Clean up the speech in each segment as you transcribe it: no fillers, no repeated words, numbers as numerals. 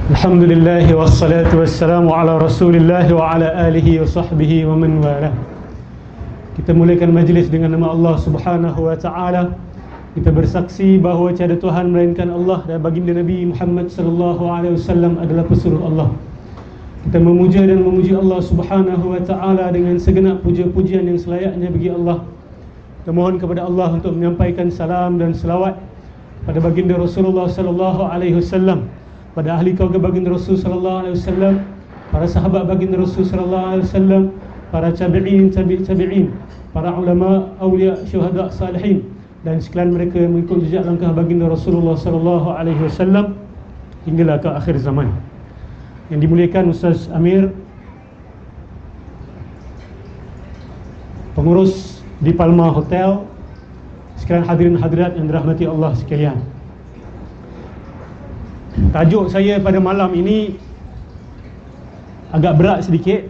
Alhamdulillah wassalatu wassalamu ala Rasulillah wa ala alihi wa sahbihi wa man wala. Kita mulakan majlis dengan nama Allah Subhanahu wa taala. Kita bersaksi bahawa tiada Tuhan melainkan Allah dan baginda Nabi Muhammad sallallahu alaihi wasallam adalah pesuruh Allah. Kita memuja dan memuji Allah Subhanahu wa taala dengan segenap puja-pujian yang selayaknya bagi Allah. Kita mohon kepada Allah untuk menyampaikan salam dan selawat pada baginda Rasulullah sallallahu alaihi wasallam, pada ahli keluarga baginda Rasul sallallahu alaihi wasallam, para sahabat baginda Rasul sallallahu alaihi wasallam, para tabi'in, tabi'in, para ulama, aulia, syuhada, salihin, dan sekalian mereka yang mengikut jejak langkah baginda Rasulullah sallallahu alaihi wasallam hinggalah ke akhir zaman. Yang dimuliakan Ustaz Amir, pengurus di Palma Hotel, sekalian hadirin hadirat yang dirahmati Allah sekalian. Tajuk saya pada malam ini agak berat sedikit.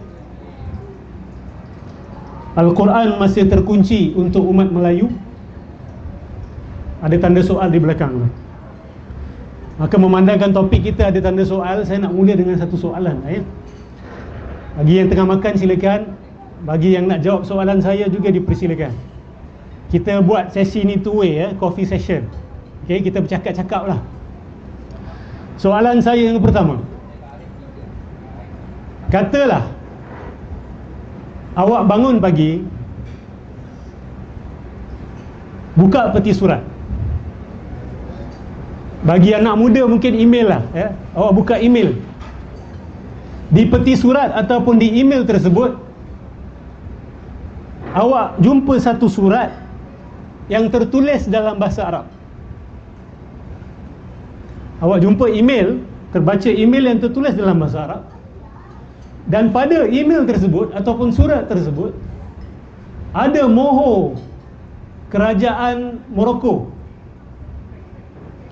Al-Quran masih terkunci untuk umat Melayu. Ada tanda soal di belakang. Maka memandangkan topik kita ada tanda soal, saya nak mula dengan satu soalan. Bagi yang tengah makan silakan. Bagi yang nak jawab soalan saya juga dipersilakan. Kita buat sesi ni two way, coffee session. Okay, kita bercakap-cakap lah. Soalan saya yang pertama, katalah awak bangun pagi, buka peti surat. Bagi anak muda mungkin email lah, awak buka email. Di peti surat ataupun di email tersebut, awak jumpa satu surat yang tertulis dalam bahasa Arab. Awak jumpa email, terbaca email yang tertulis dalam bahasa Arab, dan pada email tersebut ataupun surat tersebut ada moho kerajaan Morocco.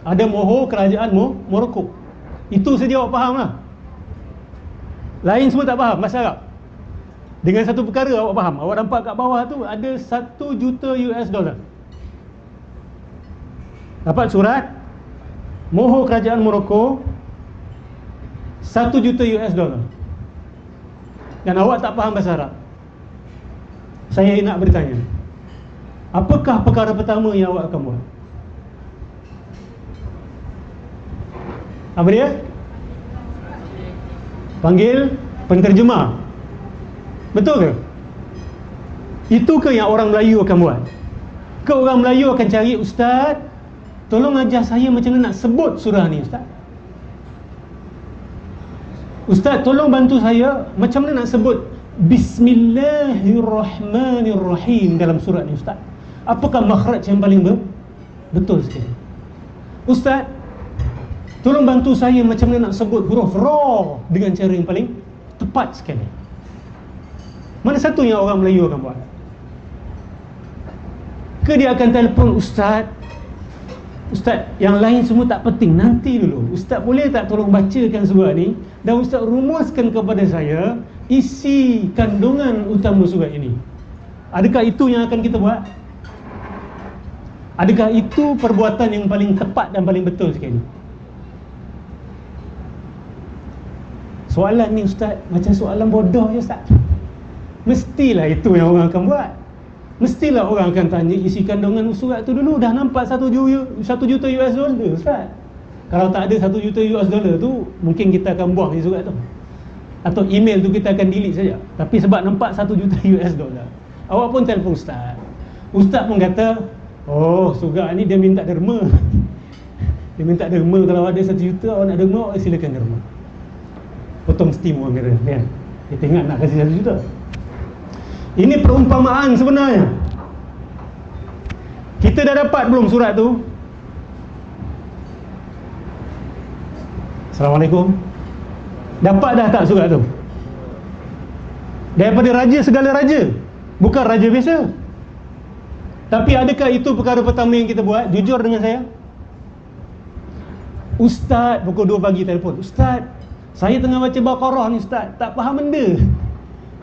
Ada moho kerajaan Morocco. Itu saja awak faham lah. Lain semua tak faham bahasa Arab. Dengan satu perkara awak faham. Awak nampak kat bawah tu ada 1 juta US dollar. Dapat surat moho kerajaan Morocco 1 juta US dollar. Dan awak tak faham bahasa Arab. Saya nak bertanya, apakah perkara pertama yang awak akan buat? Apa dia? Panggil penterjemah. Betul ke? Itu ke yang orang Melayu akan buat? Ke orang Melayu akan cari, ustaz, tolong ajar saya macam mana nak sebut surah ni, ustaz. Ustaz, tolong bantu saya macam mana nak sebut Bismillahirrahmanirrahim dalam surat ni, ustaz. Apakah makhraj yang paling betul sekali? Ustaz, tolong bantu saya macam mana nak sebut huruf ra dengan cara yang paling tepat sekali. Mana satu yang orang Melayu akan buat? Ke dia akan telefon, ustaz, ustaz, yang lain semua tak penting, nanti dulu. Ustaz boleh tak tolong bacakan surat ni dan ustaz rumuskan kepada saya isi kandungan utama surat ini. Adakah itu yang akan kita buat? Adakah itu perbuatan yang paling tepat dan paling betul sekali? Soalan ni, ustaz, macam soalan bodoh je, ustaz. Mestilah itu yang orang akan buat. Mestilah orang akan tanya isi kandungan surat tu dulu. Dah nampak 1 juta US dollar, ustaz. Kalau tak ada 1 juta US dollar tu, mungkin kita akan buang surat tu, atau email tu kita akan delete saja. Tapi sebab nampak 1 juta US dollar, awak pun telefon ustaz. Ustaz pun kata, oh, surat ni dia minta derma. Dia minta derma. Kalau ada 1 juta awak nak derma, awak silakan derma. Potong steam orang kata, kan? Dia tengok nak kasih 1 juta. Ini perumpamaan sebenarnya. Kita dah dapat belum surat tu? Assalamualaikum. Dapat dah tak surat tu? Daripada raja segala raja, bukan raja biasa. Tapi adakah itu perkara pertama yang kita buat? Jujur dengan saya. Ustaz, pukul 2 pagi telefon, ustaz, saya tengah baca Baqarah ni, ustaz, tak faham benda.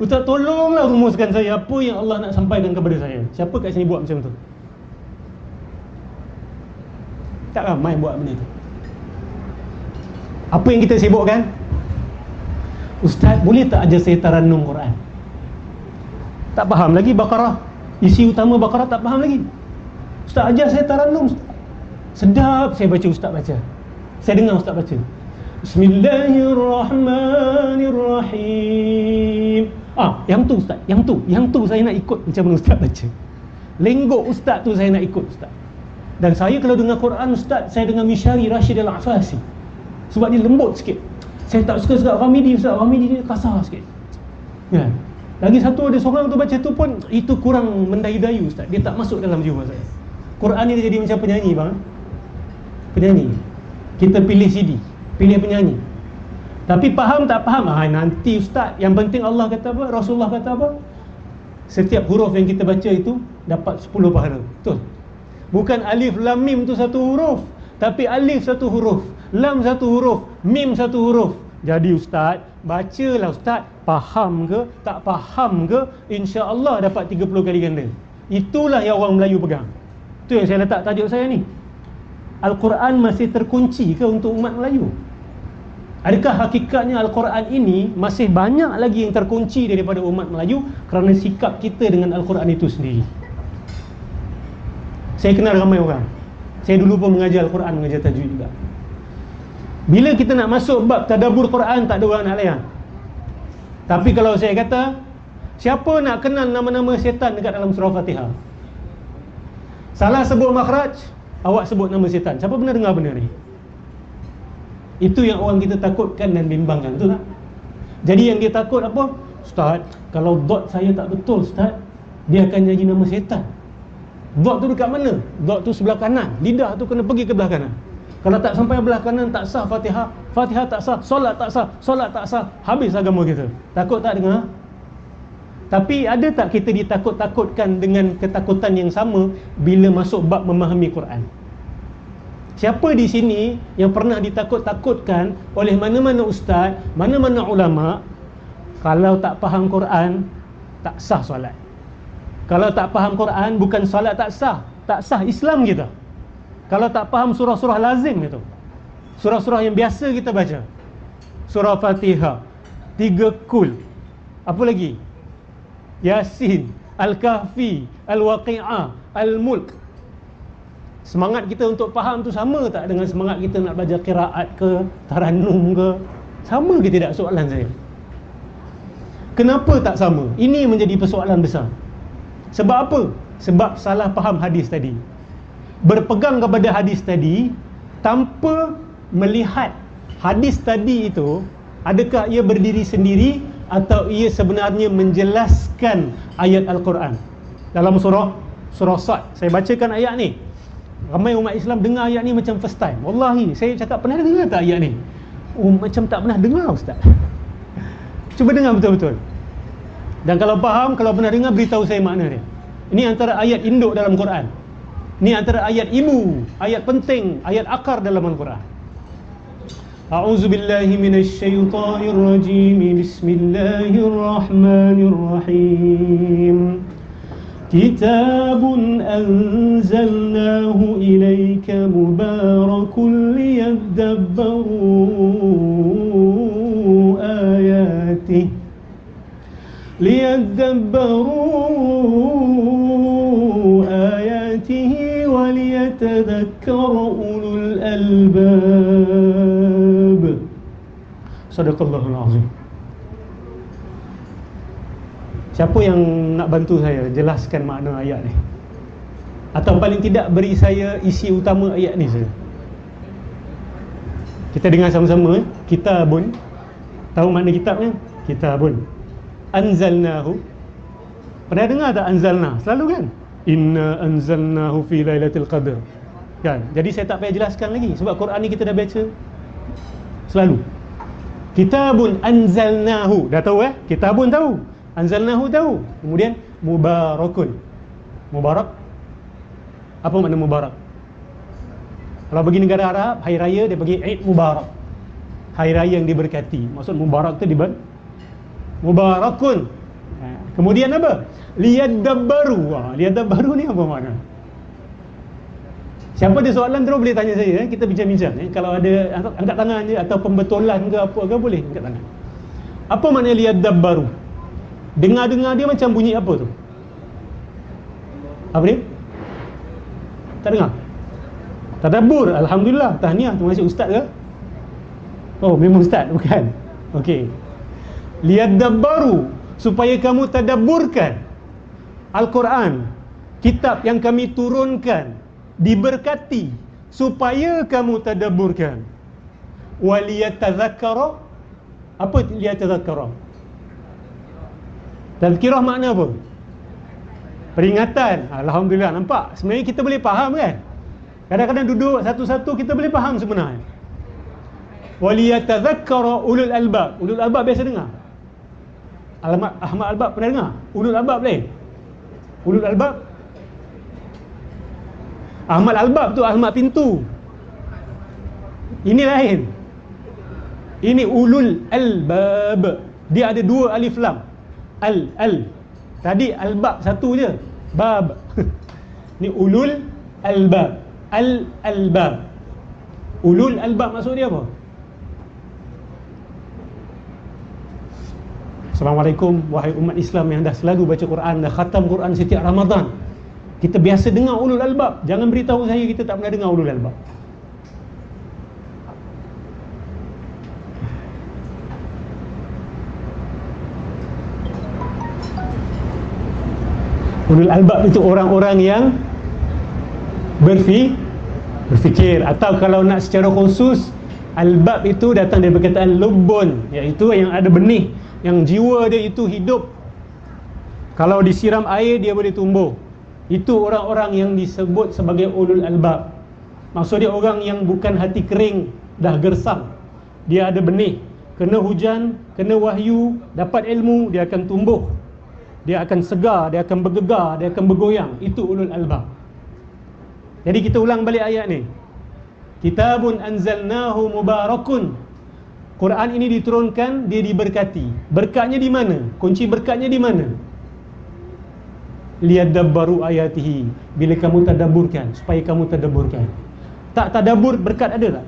Ustaz, tolonglah rumuskan saya apa yang Allah nak sampaikan kepada saya. Siapa kat sini buat macam tu? Tak ramai buat benda tu. Apa yang kita sibukkan? Ustaz, boleh tak ajar saya tarannum Quran? Tak faham lagi Baqarah, isi utama Baqarah tak faham lagi. Ustaz, ajar saya tarannum. Sedap saya baca, ustaz baca, saya dengar ustaz baca Bismillahirrahmanirrahim. Yang tu ustaz, yang tu saya nak ikut macam mana ustaz baca. Lenggok ustaz tu saya nak ikut ustaz. Dan saya kalau dengar Quran ustaz, saya dengar Mishari Rashid Al-Afasi, sebab dia lembut sikit. Saya tak suka Ustaz Ghamidi. Ustaz Ghamidi dia kasar sikit, ya. Lagi satu ada seorang tu baca tu pun, itu kurang mendayu-dayu ustaz. Dia tak masuk dalam jiwa saya. Quran ni dia jadi macam penyanyi bang. Penyanyi. Kita pilih CD, pilih penyanyi. Tapi faham tak faham, nanti ustaz. Yang penting Allah kata apa, Rasulullah kata apa. Setiap huruf yang kita baca itu dapat 10 pahala. Betul? Bukan alif lam mim tu satu huruf, tapi alif satu huruf, lam satu huruf, mim satu huruf. Jadi ustaz, bacalah ustaz, faham ke tak faham ke, insya-Allah dapat 30 kali ganda. Itulah yang orang Melayu pegang. Itu yang saya letak tajuk saya ni. Al-Quran masih terkunci ke untuk umat Melayu? Adakah hakikatnya Al-Quran ini masih banyak lagi yang terkunci daripada umat Melayu kerana sikap kita dengan Al-Quran itu sendiri? Saya kenal ramai orang. Saya dulu pun mengajar Al-Quran, mengajar tajwid juga. Bila kita nak masuk bab tadabbur Quran, tak ada orang nak layan. Tapi kalau saya kata, siapa nak kenal nama-nama syaitan dekat dalam surah Fatihah? Salah sebut makhraj, awak sebut nama syaitan. Siapa pernah dengar benda ni? Itu yang orang kita takutkan dan bimbangkan, betul tak? Jadi yang dia takut apa? Ustaz, kalau dot saya tak betul ustaz, dia akan jadi nama syaitan. Dot tu dekat mana? Dot tu sebelah kanan. Lidah tu kena pergi ke belah kanan. Kalau tak sampai belah kanan, tak sah Fatihah. Fatihah tak sah, solat tak sah, solat tak sah. Habis agama kita. Takut tak dengar? Tapi ada tak kita ditakut-takutkan dengan ketakutan yang sama bila masuk bab memahami Quran? Siapa di sini yang pernah ditakut-takutkan oleh mana-mana ustaz, mana-mana ulama, kalau tak faham Quran, tak sah solat. Kalau tak faham Quran, bukan solat tak sah Islam kita. Kalau tak faham surah-surah lazim itu, surah-surah yang biasa kita baca, surah Fatihah, 3 kul, apa lagi? Yasin, Al-Kahfi, Al-Waqi'ah, Al-Mulk. Semangat kita untuk faham tu sama tak dengan semangat kita nak belajar qiraat ke, tarannum ke? Sama ke tidak, soalan saya? Kenapa tak sama? Ini menjadi persoalan besar. Sebab apa? Sebab salah faham hadis tadi. Berpegang kepada hadis tadi tanpa melihat hadis tadi itu, adakah ia berdiri sendiri atau ia sebenarnya menjelaskan ayat Al-Quran. Dalam surah Sad, saya bacakan ayat ni. Ramai umat Islam dengar ayat ni macam first time. Wallahi, saya cakap, pernah dengar tak ayat ni? Macam tak pernah dengar ustaz. Cuba dengar betul-betul. Dan kalau faham, kalau pernah dengar, beritahu saya makna dia. Ini antara ayat induk dalam Quran. Ini antara ayat ibu, ayat penting, ayat akar dalam Al-Quran. A'udzubillahi minasyaitonirrajim. Bismillahirrahmanirrahim. Kitabun anzalnahu ilaika mubarakun liyadabbaru ayatih ayatihi wa liyatadhakkara ulul albab. Sadaqallahul azim. Siapa yang nak bantu saya jelaskan makna ayat ni? Atau paling tidak beri saya isi utama ayat ni saja. Kita dengar sama-sama. Kitabun, tahu makna kitabnya? Kitabun anzalnahu. Pernah dengar tak anzalna? Selalu kan? Inna anzalnahu fi lailatul qadr. Kan? Jadi saya tak payah jelaskan lagi sebab Quran ni kita dah baca selalu. Kitabun anzalnahu, dah tahu Kitabun tahu, anzalnahu tahu. Kemudian mubarakun. Mubarak, apa makna mubarak? Kalau bagi negara Arab, hari raya dia bagi Eid Mubarak, hari raya yang diberkati. Maksud mubarak tu mubarakun. Kemudian apa? Liyadabbaru. Liyadabbaru ni apa makna? Siapa ada soalan terus boleh tanya saya, kita bincang-bincang. Kalau ada angkat tangan je atau pembetulan ke apa ke, boleh angkat tangan. Apa makna liyadabbaru? Dengar-dengar dia macam bunyi apa tu? Apa dia? Tak dengar? Tadabbur. Alhamdulillah, tahniah. Terima kasih. Ustaz ke? Oh, memang ustaz, bukan? Okey. Liyadabbaru, supaya kamu tadabburkan Al-Quran, kitab yang kami turunkan, diberkati supaya kamu tadabburkan. Waliyatadzakkara. Apa liyatadzakkara? Tazkirah makna apa? Peringatan. Alhamdulillah, nampak? Sebenarnya kita boleh faham kan? Kadang-kadang duduk satu-satu kita boleh faham sebenarnya. Waliyatadzakkara ulul albab. Ulul albab biasa dengar. Ahmad Albab pernah dengar? Ulul albab lain. Ulul albab, Ahmad Albab tu Ahmad Pintu. Ini lain. Ini ulul albab. Dia ada dua alif lam. Al. Tadi albab satu je. Bab. Ni ulul albab. Al-albab. Ulul albab maksud dia apa? Assalamualaikum wahai umat Islam yang dah selalu baca Quran, dah khatam Quran setiap Ramadan. Kita biasa dengar ulul albab. Jangan beritahu saya kita tak pernah dengar ulul albab. Ulul albab itu orang-orang yang berfikir, atau kalau nak secara khusus, albab itu datang dari perkataan lubbun, iaitu yang ada benih, yang jiwa dia itu hidup. Kalau disiram air dia boleh tumbuh. Itu orang-orang yang disebut sebagai ulul albab. Maksud dia orang yang bukan hati kering, dah gersam. Dia ada benih, kena hujan, kena wahyu, dapat ilmu, dia akan tumbuh. Dia akan segar, dia akan bergegar, dia akan bergoyang. Itu ulul albab. Jadi kita ulang balik ayat ni. Kitabun anzalnahu mubarakun. Quran ini diturunkan, dia diberkati. Berkatnya di mana? Kunci berkatnya di mana? Liyadabbaru ayatihi. Bila kamu tadabburkan, supaya kamu tadabburkan. Tak tadabbur, berkat ada tak?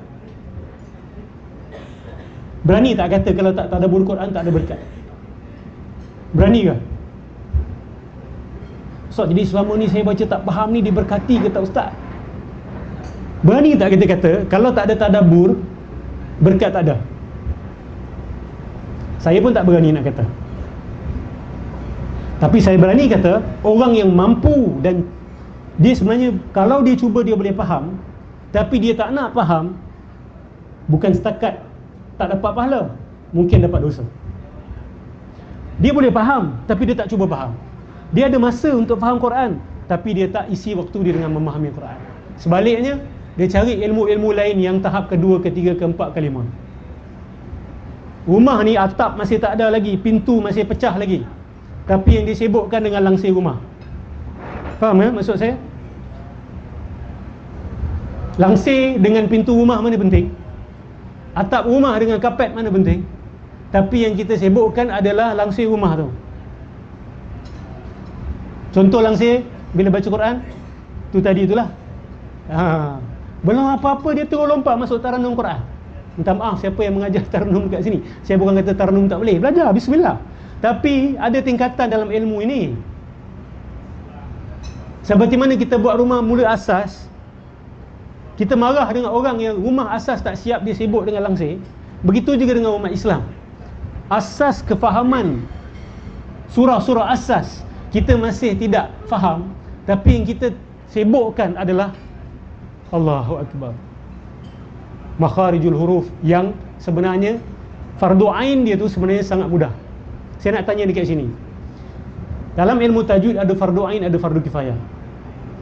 Berani tak kata kalau tak tadabbur Quran tak ada berkat? Berani ke? So, jadi selama ni saya baca tak faham ni, diberkati ke tak ustaz? Berani tak kita kata kalau tak ada tadabbur, berkat tak ada? Saya pun tak berani nak kata. Tapi saya berani kata, orang yang mampu dan dia sebenarnya kalau dia cuba dia boleh faham, tapi dia tak nak faham, bukan setakat tak dapat pahala, mungkin dapat dosa. Dia boleh faham tapi dia tak cuba faham. Dia ada masa untuk faham Quran, tapi dia tak isi waktu dia dengan memahami Quran. Sebaliknya, dia cari ilmu-ilmu lain yang tahap kedua, ketiga, keempat, kelima. Rumah ni atap masih tak ada lagi, pintu masih pecah lagi, tapi yang disibukkan dengan langsir rumah. Faham ya maksud saya? Langsir dengan pintu rumah mana penting? Atap rumah dengan kapet mana penting? Tapi yang kita sibukkan adalah langsir rumah tu. Contoh langsir bila baca Quran tu tadi itulah. Belum apa-apa dia terus lompat masuk taranum Quran. Minta maaf siapa yang mengajar taranum kat sini. Saya bukan kata taranum tak boleh, belajar, bismillah. Tapi ada tingkatan dalam ilmu ini. Seperti mana kita buat rumah mula asas, kita marah dengan orang yang rumah asas tak siap, dia sibuk dengan langsir. Begitu juga dengan umat Islam. Asas kefahaman surah-surah asas kita masih tidak faham, tapi yang kita sibukkan adalah Allahu Akbar, makharijul huruf, yang sebenarnya fardu ain dia tu sebenarnya sangat mudah. Saya nak tanya dekat sini, dalam ilmu tajwid ada fardu ain, ada fardu kifayah?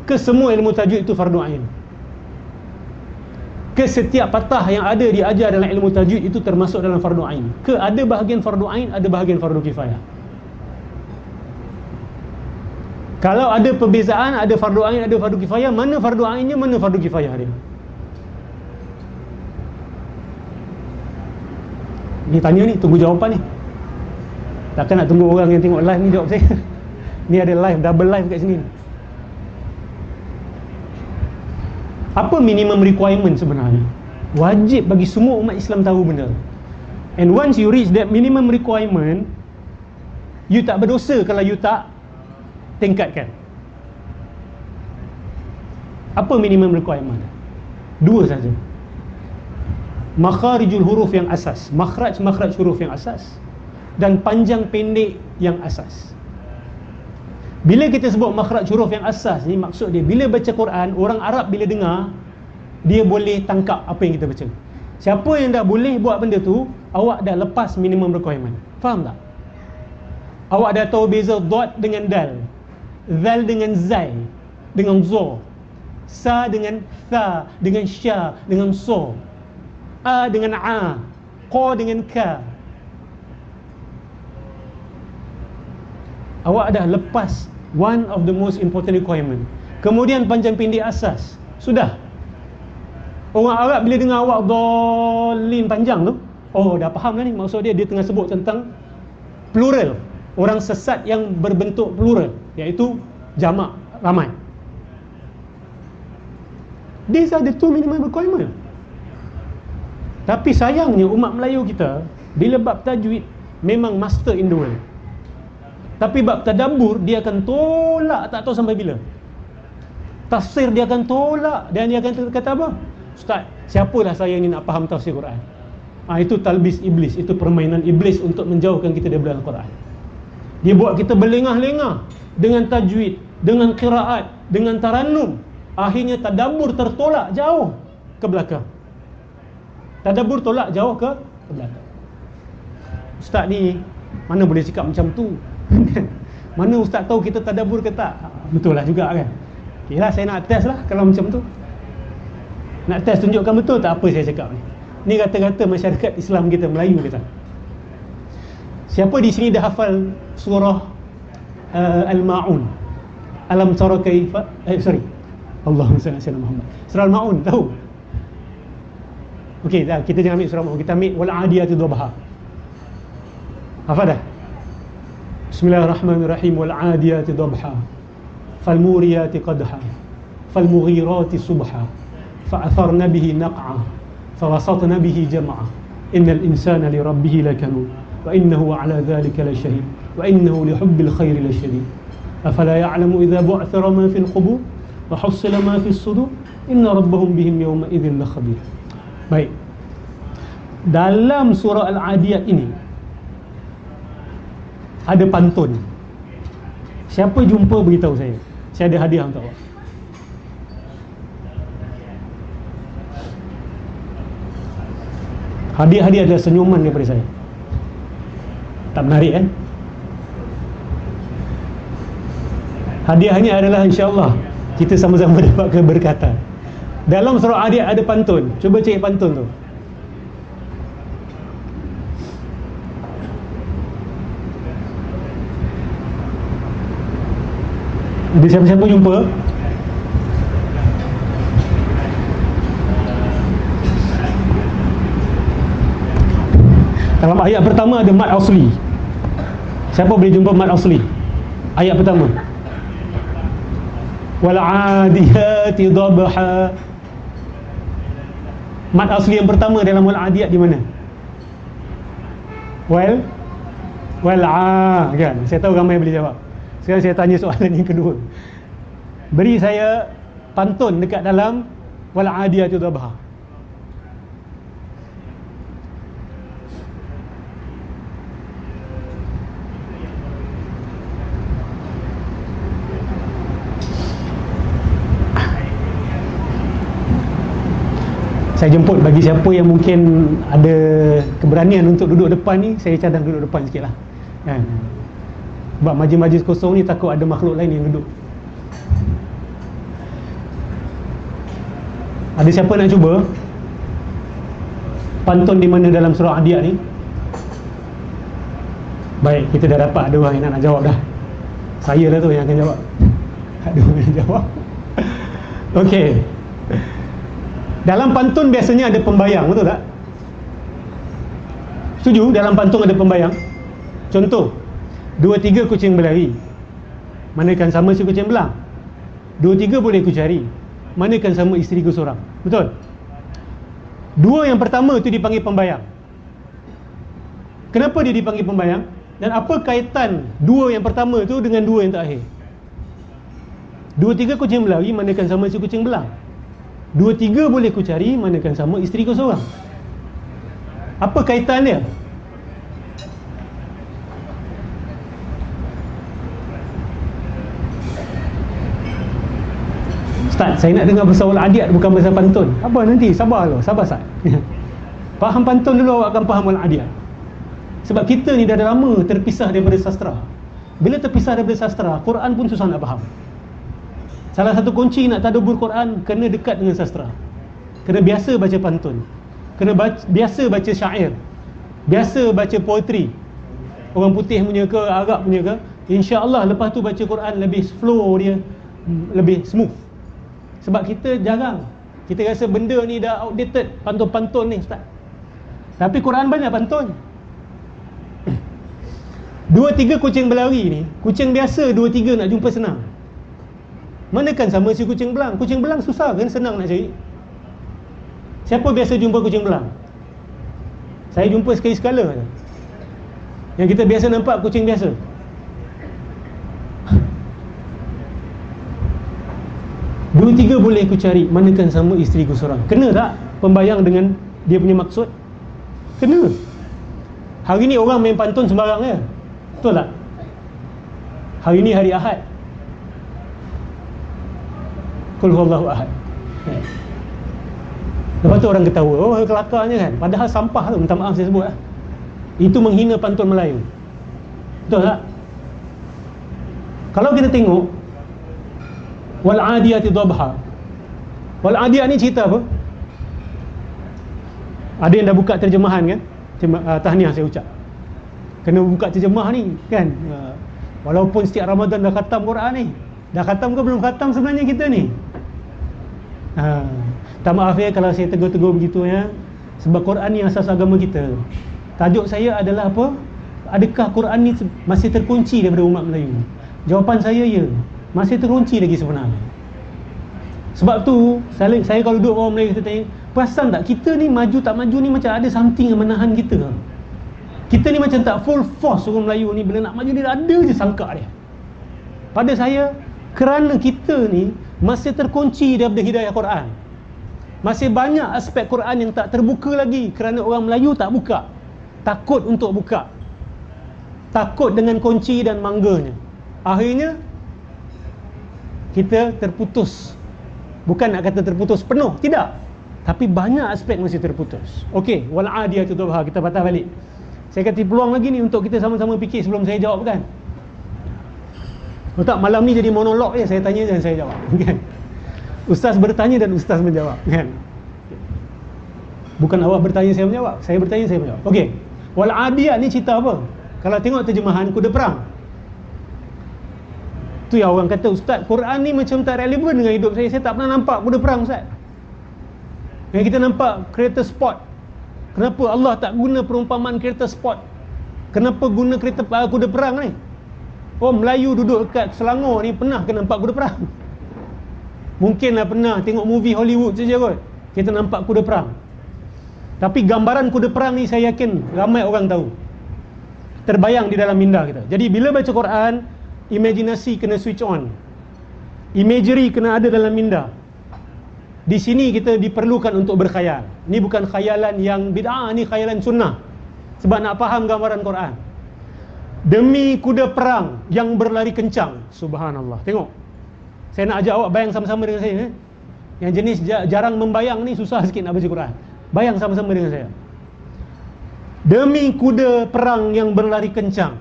Ke semua ilmu tajwid itu fardu ain? Ke setiap patah yang ada diajar dalam ilmu tajwid itu termasuk dalam fardu ain? Ke ada bahagian fardu ain, ada bahagian fardu kifayah? Kalau ada perbezaan, ada fardu ain, ada fardu kifayah, mana fardu ainnya, mana fardu kifayah dia? Ni tanya ni, tunggu jawapan ni. Takkan nak tunggu orang yang tengok live ni jawab saya. Ni ada live, double live kat sini. Apa minimum requirement sebenarnya? Wajib bagi semua umat Islam tahu benda. And once you reach that minimum requirement, you tak berdosa kalau you tak tingkatkan. Apa minimum requirement? Dua saja. Makharijul huruf yang asas, makhraj huruf yang asas, dan panjang pendek yang asas. Bila kita sebut makhraj huruf yang asas ni, maksud dia bila baca Quran, orang Arab bila dengar, dia boleh tangkap apa yang kita baca. Siapa yang dah boleh buat benda tu, awak dah lepas minimum requirement. Faham tak? Awak dah tahu beza dot dengan dal, zal dengan zai, dengan zo, sa dengan tha, dengan sya, dengan so, a dengan a, qa dengan ka. Awak dah lepas one of the most important requirement. Kemudian panjang pendek asas. Sudah. Orang Arab bila dengar awak dhalin panjang tu, oh dah faham dah ni. Maksud dia tengah sebut tentang plural, orang sesat yang berbentuk plural, iaitu jamak, ramai. These are the two minimum requirement. Tapi sayangnya umat Melayu kita, bila bab tajwid memang master in the world, tapi bab tadabbur dia akan tolak tak tahu sampai bila. Tafsir dia akan tolak, dan dia akan kata apa? Ustaz, siapalah saya ni nak faham tafsir Quran? Itu talbis iblis, itu permainan iblis untuk menjauhkan kita daripada Al-Quran. Dia buat kita berlengah-lengah dengan tajwid, dengan qiraat, dengan tarannum. Akhirnya tadabbur tertolak jauh ke belakang. Tadabbur tolak jauh ke belakang. Ustaz ni mana boleh cakap macam tu? Mana ustaz tahu kita tadabbur ke tak? Betul lah juga kan. Okay lah, saya nak test lah kalau macam tu. Nak test tunjukkan betul tak apa saya cakap ni. Ni kata-kata masyarakat Islam kita, Melayu kita. Siapa di sini dah hafal surah Al-Ma'un? Alam tara kaifa? Allahumma salli ala Muhammad. Surah Al-Ma'un, tahu? Okey, dah, kita jangan ambil surah Al-Ma'un, kita ambil wal 'adiyati dhabha. Hafal dah? Bismillahirrahmanirrahim. Wal 'adiyati dhabha, fal muriyati qadha, fal mughirati subha, fa atharna bihi naq'a, fa wasatna bihi jam'a, innal insana li rabbih lakanud, wa innahu 'ala dhalika lashahid, wa innahu li hubbil khairi lashadid, afala ya'lamu idza bu'thira ma fil qubur wa hussila ma fis sudur, inna rabbahum bihim yawma idzin lakhabir. Baik. Dalam surah Al-Adiyat ini ada pantun. Siapa jumpa beritahu saya. Saya ada hadiah untuk awak. Hadiah adalah senyuman daripada saya. Tak menarik kan? Hadiahnya adalah insya-Allah kita sama-sama dapat keberkatan. Dalam surah Adiyat ada pantun. Cuba cari pantun tu. Ada siapa-siapa jumpa? Dalam ayat pertama ada mad asli. Siapa boleh jumpa mad asli? Ayat pertama. Wal 'adiyati dhabha. Mad asli yang pertama dalam wal 'adiyat di mana? Wal kan? Saya tahu ramai boleh jawab. Sekarang saya tanya soalan yang kedua. Beri saya pantun dekat dalam wal 'adiyati dhabha. Saya jemput bagi siapa yang mungkin ada keberanian untuk duduk depan ni, saya cadang duduk depan sikit lah kan? Sebab majlis-majlis kosong ni takut ada makhluk lain yang duduk. Ada siapa nak cuba? Pantun di mana dalam surah Adiyat ni? Baik, kita dah dapat ada orang yang nak jawab dah. Saya lah tu yang akan jawab. Ada orang yang jawab. Okey. Dalam pantun biasanya ada pembayang, betul tak? Setuju? Dalam pantun ada pembayang. Contoh, 2-3 kucing berlari. Manakan sama si kucing belang? 2-3 boleh ku cari. manakala sama isteri kau seorang. Betul? Dua yang pertama tu dipanggil pembayang. Kenapa dia dipanggil pembayang? Dan apa kaitan dua yang pertama tu dengan dua yang terakhir? Dua tiga kucing berlari, manakala sama si kucing belang. Dua tiga boleh ku cari, manakala sama isteri kau seorang. Apa kaitan dia? Ustaz, saya nak dengar pasal wal-adiyat, bukan pasal pantun. Apa nanti? Sabar dulu, sabar Ustaz. Faham pantun dulu, awak akan faham wal-adiyat. Sebab kita ni dah lama terpisah daripada sastra. Bila terpisah daripada sastra, Quran pun susah nak faham. Salah satu kunci nak tadabbur Quran, kena dekat dengan sastra. Kena biasa baca pantun, kena biasa baca syair, biasa baca poetry, orang putih punya ke, Arab punya ke. InsyaAllah lepas tu baca Quran lebih flow dia, lebih smooth. Sebab kita jarang, kita rasa benda ni dah outdated, pantun-pantun ni Ustaz. Tapi Quran banyak pantun. Dua tiga kucing berlari ni, kucing biasa dua tiga nak jumpa senang. Manakan sama si kucing belang. Kucing belang susah kan, senang nak cari. Siapa biasa jumpa kucing belang? Saya jumpa sekali-sekala. Yang kita biasa nampak kucing biasa. Dua tiga boleh ku cari, manakan sama isteri ku seorang. Kena tak pembayang dengan dia punya maksud? Kena. Hari ni orang main pantun sembarang ya. Betul tak? Hari ni hari Ahad. Qul huwallahu ahad. Lepas tu orang ketawa, oh kelakarnya kan. Padahal sampah tu, minta maaf saya sebut lah. Itu menghina pantun Melayu. Betul tak? Kalau kita tengok wal adiyati dhabha. Wal adiyat ni cerita apa? Ada yang dah buka terjemahan kan? Tahniah saya ucap. Kena buka terjemah ni kan. Walaupun setiap Ramadan dah khatam Quran ni. Dah khatam ke belum khatam sebenarnya kita ni? Tak maaf ya kalau saya tegur-tegur begitu ya. Sebab Quran ni asas agama kita. Tajuk saya adalah apa? Adakah Quran ni masih terkunci daripada umat Melayu? Jawapan saya ya, masih terkunci lagi sebenarnya. Sebab tu saya kalau duduk orang Melayu, kita tanya, perasan tak kita ni maju tak maju ni macam ada something yang menahan kita. Kita ni macam tak full force orang Melayu ni, bila nak maju dia ada je sangka dia. Pada saya, kerana kita ni masih terkunci daripada hidayah Quran. Masih banyak aspek Quran yang tak terbuka lagi kerana orang Melayu tak buka. Takut untuk buka. Takut dengan kunci dan mangganya. Akhirnya kita terputus. Bukan nak kata terputus penuh, tidak. Tapi banyak aspek masih terputus. Okey, wal adiyatu dhabha, kita patah balik. Saya kata peluang lagi ni untuk kita sama-sama fikir sebelum saya jawab kan. Tak, malam ni jadi monolog je, saya tanya dan saya jawab kan. Ustaz bertanya dan ustaz menjawab kan. Bukan awak bertanya saya menjawab, saya bertanya saya menjawab. Okey. Wal adiyat ni cerita apa? Kalau tengok terjemahan kuda perang. Tu yang orang kata, ustaz Quran ni macam tak relevan dengan hidup saya. Saya tak pernah nampak kuda perang ustaz. Yang kita nampak kereta sport. Kenapa Allah tak guna perumpamaan kereta sport? Kenapa guna kereta kuda perang ni? Oh, Melayu duduk dekat Selangor ni pernah ke nampak kuda perang? Mungkinlah pernah tengok movie Hollywood saja kot, kita nampak kuda perang. Tapi gambaran kuda perang ni saya yakin ramai orang tahu, terbayang di dalam minda kita. Jadi bila baca Quran, imajinasi kena switch on, imagery kena ada dalam minda. Di sini kita diperlukan untuk berkhayal. Ni bukan khayalan yang bid'ah, ni khayalan sunnah. Sebab nak faham gambaran Quran. Demi kuda perang yang berlari kencang. Subhanallah. Tengok, saya nak ajak awak bayang sama-sama dengan saya. Yang jenis jarang membayang ni susah sikit nak baca Quran. Bayang sama-sama dengan saya. Demi kuda perang yang berlari kencang,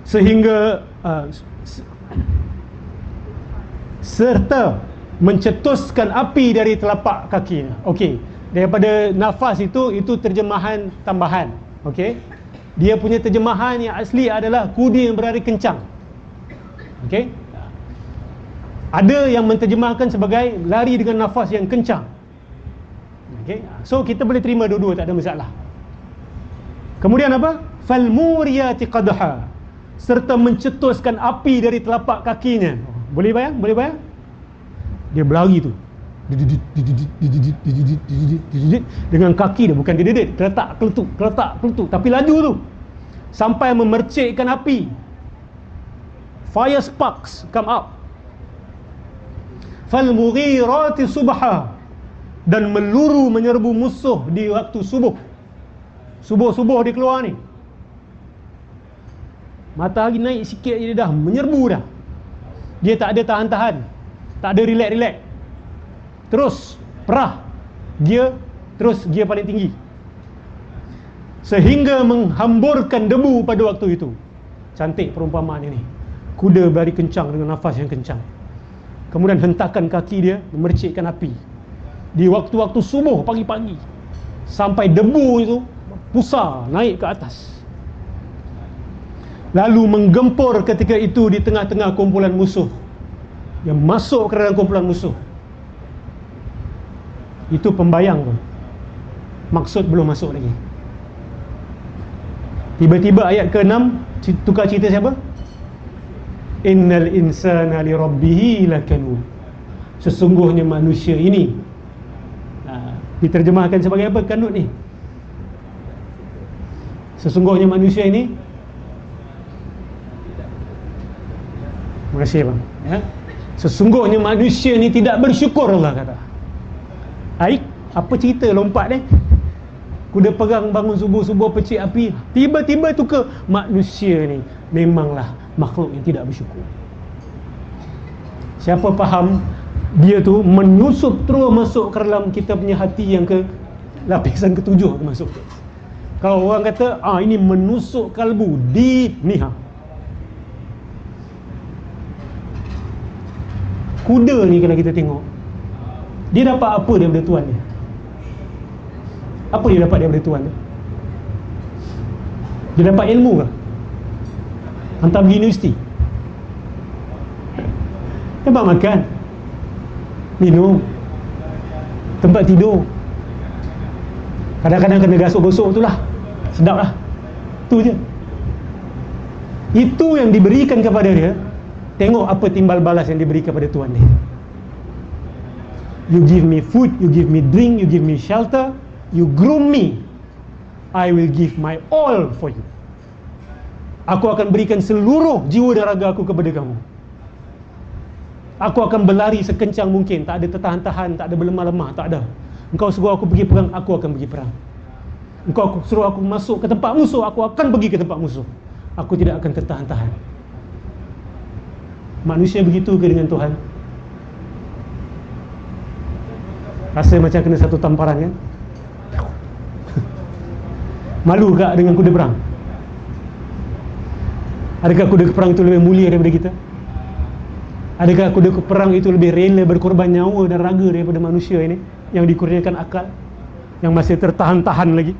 sehingga serta mencetuskan api dari telapak kakinya. Okey, daripada nafas itu terjemahan tambahan. Okey, dia punya terjemahan yang asli adalah kuda yang berlari kencang. Okey, ada yang menterjemahkan sebagai lari dengan nafas yang kencang. Okey, so kita boleh terima dua-dua, tak ada masalah. Kemudian apa? Fal muriyati qadha, serta mencetuskan api dari telapak kakinya. Boleh bayang? Boleh bayang? Dia berlari tu dengan kaki dia, bukan dia dedet, keletak keletuk, tapi laju tu sampai memercikkan api. Fire sparks come out. Fal mughirati subha, dan meluru menyerbu musuh di waktu subuh. Subuh dia keluar ni, matahari naik sikit je dah menyerbu dah. Dia tak ada tahan-tahan, tak ada relax. Terus perah gear, terus gear paling tinggi, sehingga menghamburkan debu pada waktu itu. Cantik perumpamaan ini. Kuda berlari kencang dengan nafas yang kencang, kemudian hentakan kaki dia memercikkan api di waktu-waktu subuh pagi-pagi, sampai debu itu pusar naik ke atas, lalu menggempur ketika itu di tengah-tengah kumpulan musuh. Yang masuk ke dalam kumpulan musuh. Itu pembayang pun, maksud belum masuk lagi. Tiba-tiba ayat ke-6 tukar cerita siapa? Innal insana li rabbihi lakanud. Sesungguhnya manusia ini, diterjemahkan sebagai apa kanut ni? Sesungguhnya manusia ini, terima kasih bang ya? Sesungguhnya manusia ni tidak bersyukur, Allah kata. Aik, apa cerita lompat ni? Kuda perang bangun subuh-subuh pecik api, tiba-tiba tu ke manusia ni memanglah makhluk yang tidak bersyukur. Siapa faham, dia tu menyusup terus masuk ke dalam kita punya hati yang ke lapisan ketujuh masuk. Kalau orang kata ini menusuk kalbu, deep ni kuda ni kalau kita tengok, dia dapat apa daripada tuan dia? Apa dia dapat daripada tuan dia? Dia dapat ilmu ke? Hantar pergi universiti, dapat makan, minum, tempat tidur, kadang-kadang kena gosok-gosok tu lah, sedap lah. Tu je. Itu yang diberikan kepada dia. Tengok apa timbal balas yang diberi kepada tuan dia. You give me food, you give me drink, you give me shelter, you groom me, I will give my all for you. Aku akan berikan seluruh jiwa dan raga aku kepada kamu. Aku akan berlari sekencang mungkin, tak ada tertahan-tahan, tak ada berlemah-lemah, tak ada. Engkau suruh aku pergi perang, aku akan pergi perang. Engkau suruh aku masuk ke tempat musuh, aku akan pergi ke tempat musuh. Aku tidak akan tertahan-tahan. Manusia begitu ke dengan Tuhan? Rasa macam kena satu tamparan kan? Malu tak dengan kuda perang? Adakah kuda perang itu lebih mulia daripada kita? Adakah kuda perang itu lebih rela berkorban nyawa dan raga daripada manusia ini yang dikurniakan akal, yang masih tertahan-tahan lagi?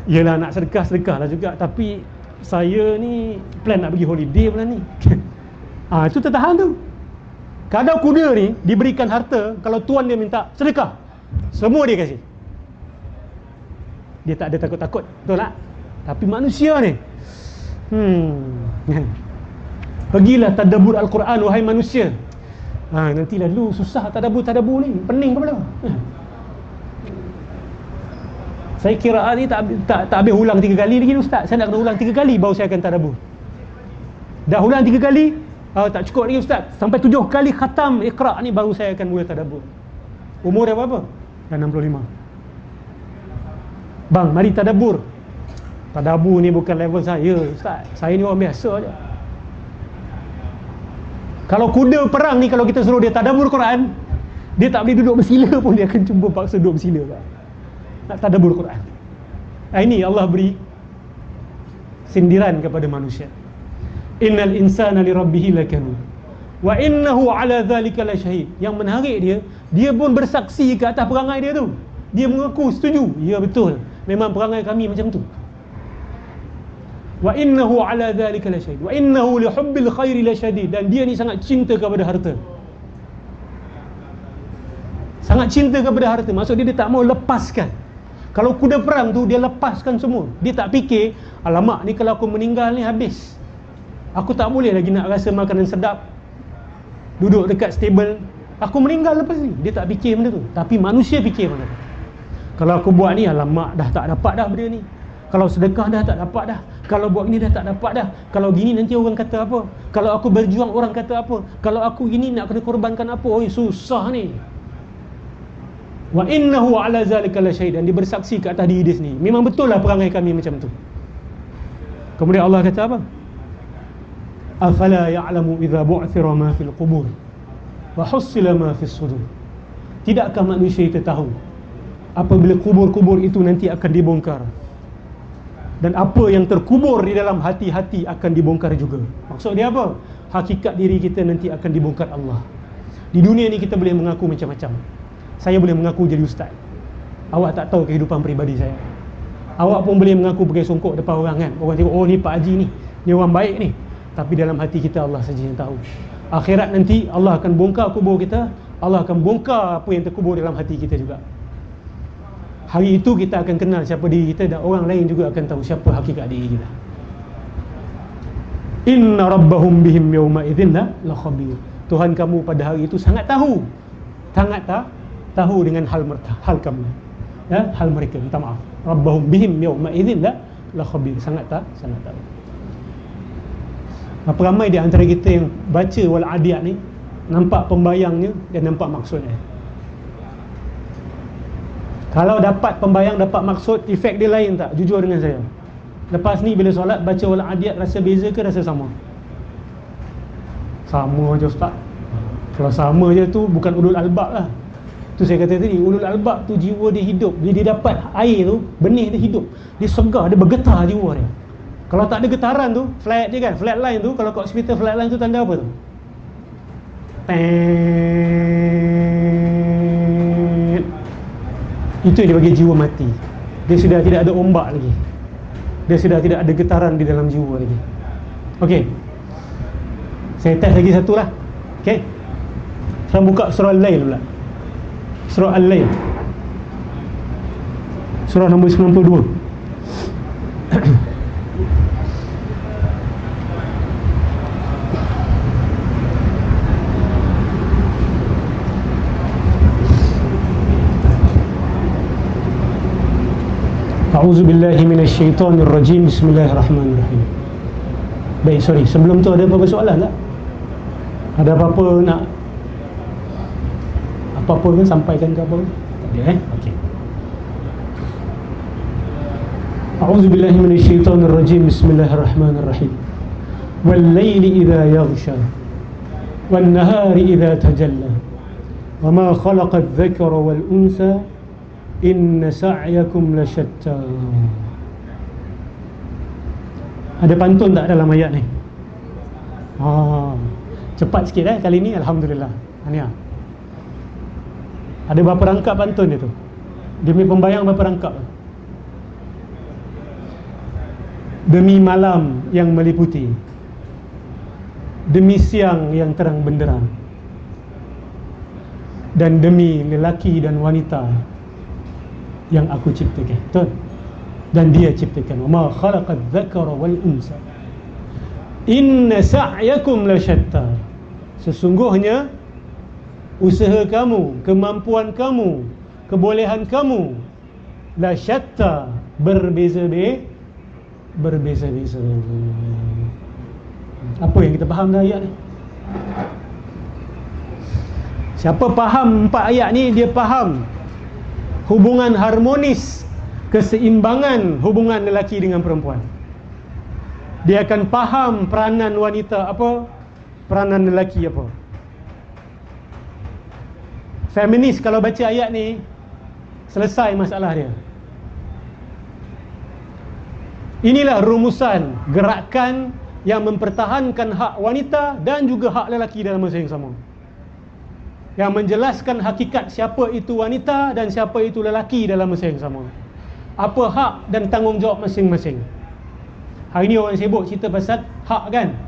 Yelah, nak sedekah-sedekah lah juga, tapi saya ni plan nak pergi holiday bulan ni. Itu tertahan tu. Kadang kuda ni diberikan harta, kalau tuan dia minta sedekah, semua dia kasih. Dia tak ada takut-takut, betul tak? Tapi manusia ni pergilah tadabbur Al-Quran wahai manusia. Nantilah dulu susah tadabbur ni, pening kepala. Saya kira ni tak habis ulang 3 kali lagi ustaz. Saya nak kena ulang 3 kali baru saya akan tadabbur. Dah ulang 3 kali, tak cukup lagi ustaz. Sampai 7 kali khatam Iqra ni baru saya akan mula tadabbur. Umur dah berapa? Dah 65. Bang, mari tadabbur. Tadabbur ni bukan level saya ustaz. Saya ni orang biasa je. Kalau kuda perang ni, kalau kita suruh dia tadabbur Quran, dia tak boleh duduk bersila pun, dia akan cuba paksa duduk bersila nak tadabbur Quran. Ini Allah beri sindiran kepada manusia. Innal insana li rabbih lakanud wa innahu ala dhalika la syahid. Yang menarik dia pun bersaksi ke atas perangai dia tu. Dia mengaku setuju, ya betul, memang perangai kami macam tu. Wa innahu ala dhalika la syahid wa innahu li hubbil khairi la syadid. Dan dia ni sangat cinta kepada harta. Sangat cinta kepada harta. Maksud dia tak mau lepaskan. Kalau kuda perang tu dia lepaskan semua. Dia tak fikir, alamak ni kalau aku meninggal ni habis. Aku tak boleh lagi nak rasa makanan sedap, duduk dekat stable. Aku meninggal lepas ni. Dia tak fikir benda tu. Tapi manusia fikir benda tu. Kalau aku buat ni, alamak dah tak dapat dah benda ni. Kalau sedekah dah tak dapat dah. Kalau buat gini dah tak dapat dah. Kalau gini nanti orang kata apa. Kalau aku berjuang orang kata apa. Kalau aku gini nak kena korbankan apa. Oi susah ni. Wa innahu ala zalika lasyahid. Dan dia bersaksi ke atas diri dia sendiri. Memang betul lah perangai kami macam tu. Kemudian Allah kata apa? Afala ya'lamu idza bu'thira ma fil qubur wa hussila ma fis sudur. Tidakkah manusia itu tahu apabila kubur-kubur itu nanti akan dibongkar, dan apa yang terkubur di dalam hati-hati akan dibongkar juga. Maksud dia apa? Hakikat diri kita nanti akan dibongkar Allah. Di dunia ni kita boleh mengaku macam-macam. Saya boleh mengaku jadi ustaz. Awak tak tahu kehidupan peribadi saya. Awak pun boleh mengaku pakai songkok depan orang kan. Orang tengok, oh ni Pak Haji ni orang baik ni. Tapi dalam hati kita Allah saja yang tahu. Akhirat nanti Allah akan bongkar kubur kita. Allah akan bongkar apa yang terkubur dalam hati kita juga. Hari itu kita akan kenal siapa diri kita, dan orang lain juga akan tahu siapa hakikat diri kita. Inna rabbahum bihim yawma idzin la khabir. Tuhan kamu pada hari itu sangat tahu. Sangat tahu dengan hal kamu. Ya, hal mereka. Minta maaf. Rabbahum bihim yawma idzin la khabir. Sangat tahu. Berapa ramai di antara kita yang baca wal adiyat ni nampak pembayangnya dan nampak maksudnya. Kalau dapat pembayang, dapat maksud, efek dia lain tak? Jujur dengan saya. Lepas ni bila solat baca wal adiyat, rasa beza ke rasa sama? Sama je ustaz. Kalau sama je tu bukan ulul albab lah. Tu saya kata tadi, ulul albab tu jiwa dia hidup. Bila dia dapat air tu, benih dia hidup. Dia segar, dia bergetar jiwa dia. Kalau tak ada getaran tu, flat je kan, flatline tu, kalau kat hospital flatline tu tanda apa tu? Itu yang dia bagi jiwa mati. Dia sudah tidak ada ombak lagi. Dia sudah tidak ada getaran di dalam jiwa lagi. Okey. Saya test lagi satu lah. Okey. Sekarang buka surah Al-Lail pula. Surah Al-Lail. Surah nombor 92. A'udzubillahi minasyaitonirrajim. Bismillahirrahmanirrahim. Baik, sorry, sebelum tu ada apa-apa soalan tak? Ada apa-apa nak apa-apa kan sampaikan ke apa? Tak ada okey. A'udzubillahi minasyaitonirrajim. Bismillahirrahmanirrahim. Wal laili idza yaghsha wan nahari idza tajalla wa ma khalaqa adh-dhakara wal unsa inna sa'yakum lasyatta. Ada pantun tak dalam ayat ni? Cepat sikit kali ni, alhamdulillah. Ania. Ada berapa rangkap pantun itu? Demi pembayang berapa rangkap? Demi malam yang meliputi, demi siang yang terang benderang, dan demi lelaki dan wanita yang aku ciptakan. Betul? Dan dia ciptakan. Wa ma khalaqadz dzakara wal unsa inna sa'yakum lasyatta. Sesungguhnya usaha kamu, kemampuan kamu, kebolehan kamu lasyatta, berbeza-beza. Apa yang kita faham dari ayat ni? Siapa faham 4 ayat ni, dia faham hubungan harmonis, keseimbangan hubungan lelaki dengan perempuan. Dia akan faham peranan wanita apa, peranan lelaki apa. Feminis kalau baca ayat ni, selesai masalah dia. Inilah rumusan gerakan yang mempertahankan hak wanita dan juga hak lelaki dalam masa yang sama, yang menjelaskan hakikat siapa itu wanita dan siapa itu lelaki dalam masa yang sama. Apa hak dan tanggungjawab masing-masing. Hari ni orang sibuk cerita pasal hak kan,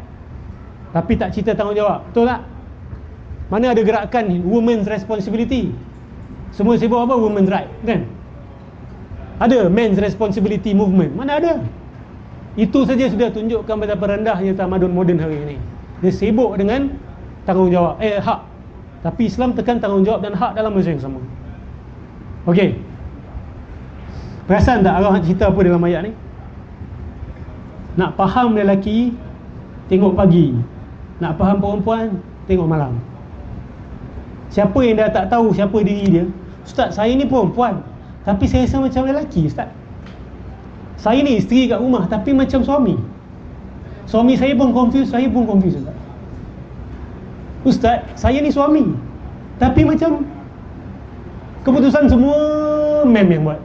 tapi tak cerita tanggungjawab. Betul tak? Mana ada gerakan women's responsibility? Semua sibuk apa? Women's right kan? Ada men's responsibility movement. Mana ada? Itu saja sudah tunjukkan betapa rendahnya tamadun moden hari ini. Dia sibuk dengan tanggungjawab, hak. Tapi Islam tekan tanggungjawab dan hak dalam masa yang sama. Okey. Perasan tak Allah nak cerita apa dalam ayat ni? Nak faham lelaki, tengok pagi. Nak faham perempuan, tengok malam. Siapa yang dah tak tahu siapa diri dia, Ustaz, saya ni perempuan tapi saya rasa macam lelaki, Ustaz. Saya ni isteri kat rumah tapi macam suami. Suami saya pun confused, saya pun confused, Ustaz. Ustaz, saya ni suami tapi macam keputusan semua mem yang buat.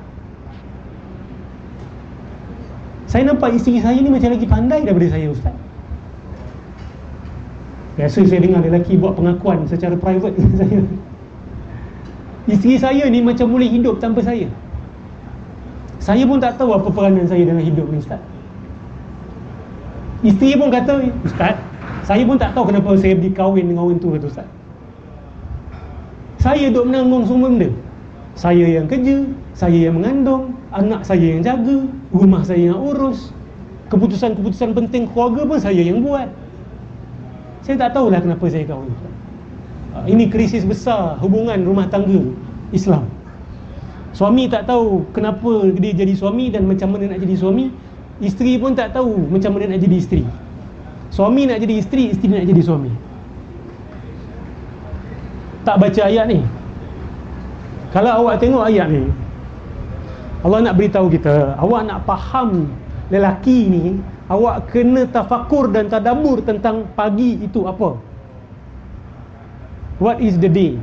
Saya nampak isteri saya ni macam lagi pandai daripada saya, Ustaz. Biasa saya dengar lelaki buat pengakuan secara private dengan saya. Isteri saya ni macam boleh hidup tanpa saya. Saya pun tak tahu apa peranan saya dalam hidup ni, Ustaz. Isteri pun kata, Ustaz, saya pun tak tahu kenapa saya berkahwin dengan orang tu, kata Ustaz. Saya duk menanggung semua benda. Saya yang kerja, saya yang mengandung, anak saya yang jaga, rumah saya yang urus, keputusan-keputusan penting keluarga pun saya yang buat. Saya tak tahulah kenapa saya kahwin. Ini krisis besar hubungan rumah tangga Islam. Suami tak tahu kenapa dia jadi suami dan macam mana nak jadi suami. Isteri pun tak tahu macam mana nak jadi isteri. Suami nak jadi isteri, isteri nak jadi suami. Tak baca ayat ni. Kalau awak tengok ayat ni, Allah nak beritahu kita, awak nak faham lelaki ni, awak kena tafakur dan tadabbur tentang pagi itu apa. What is the day?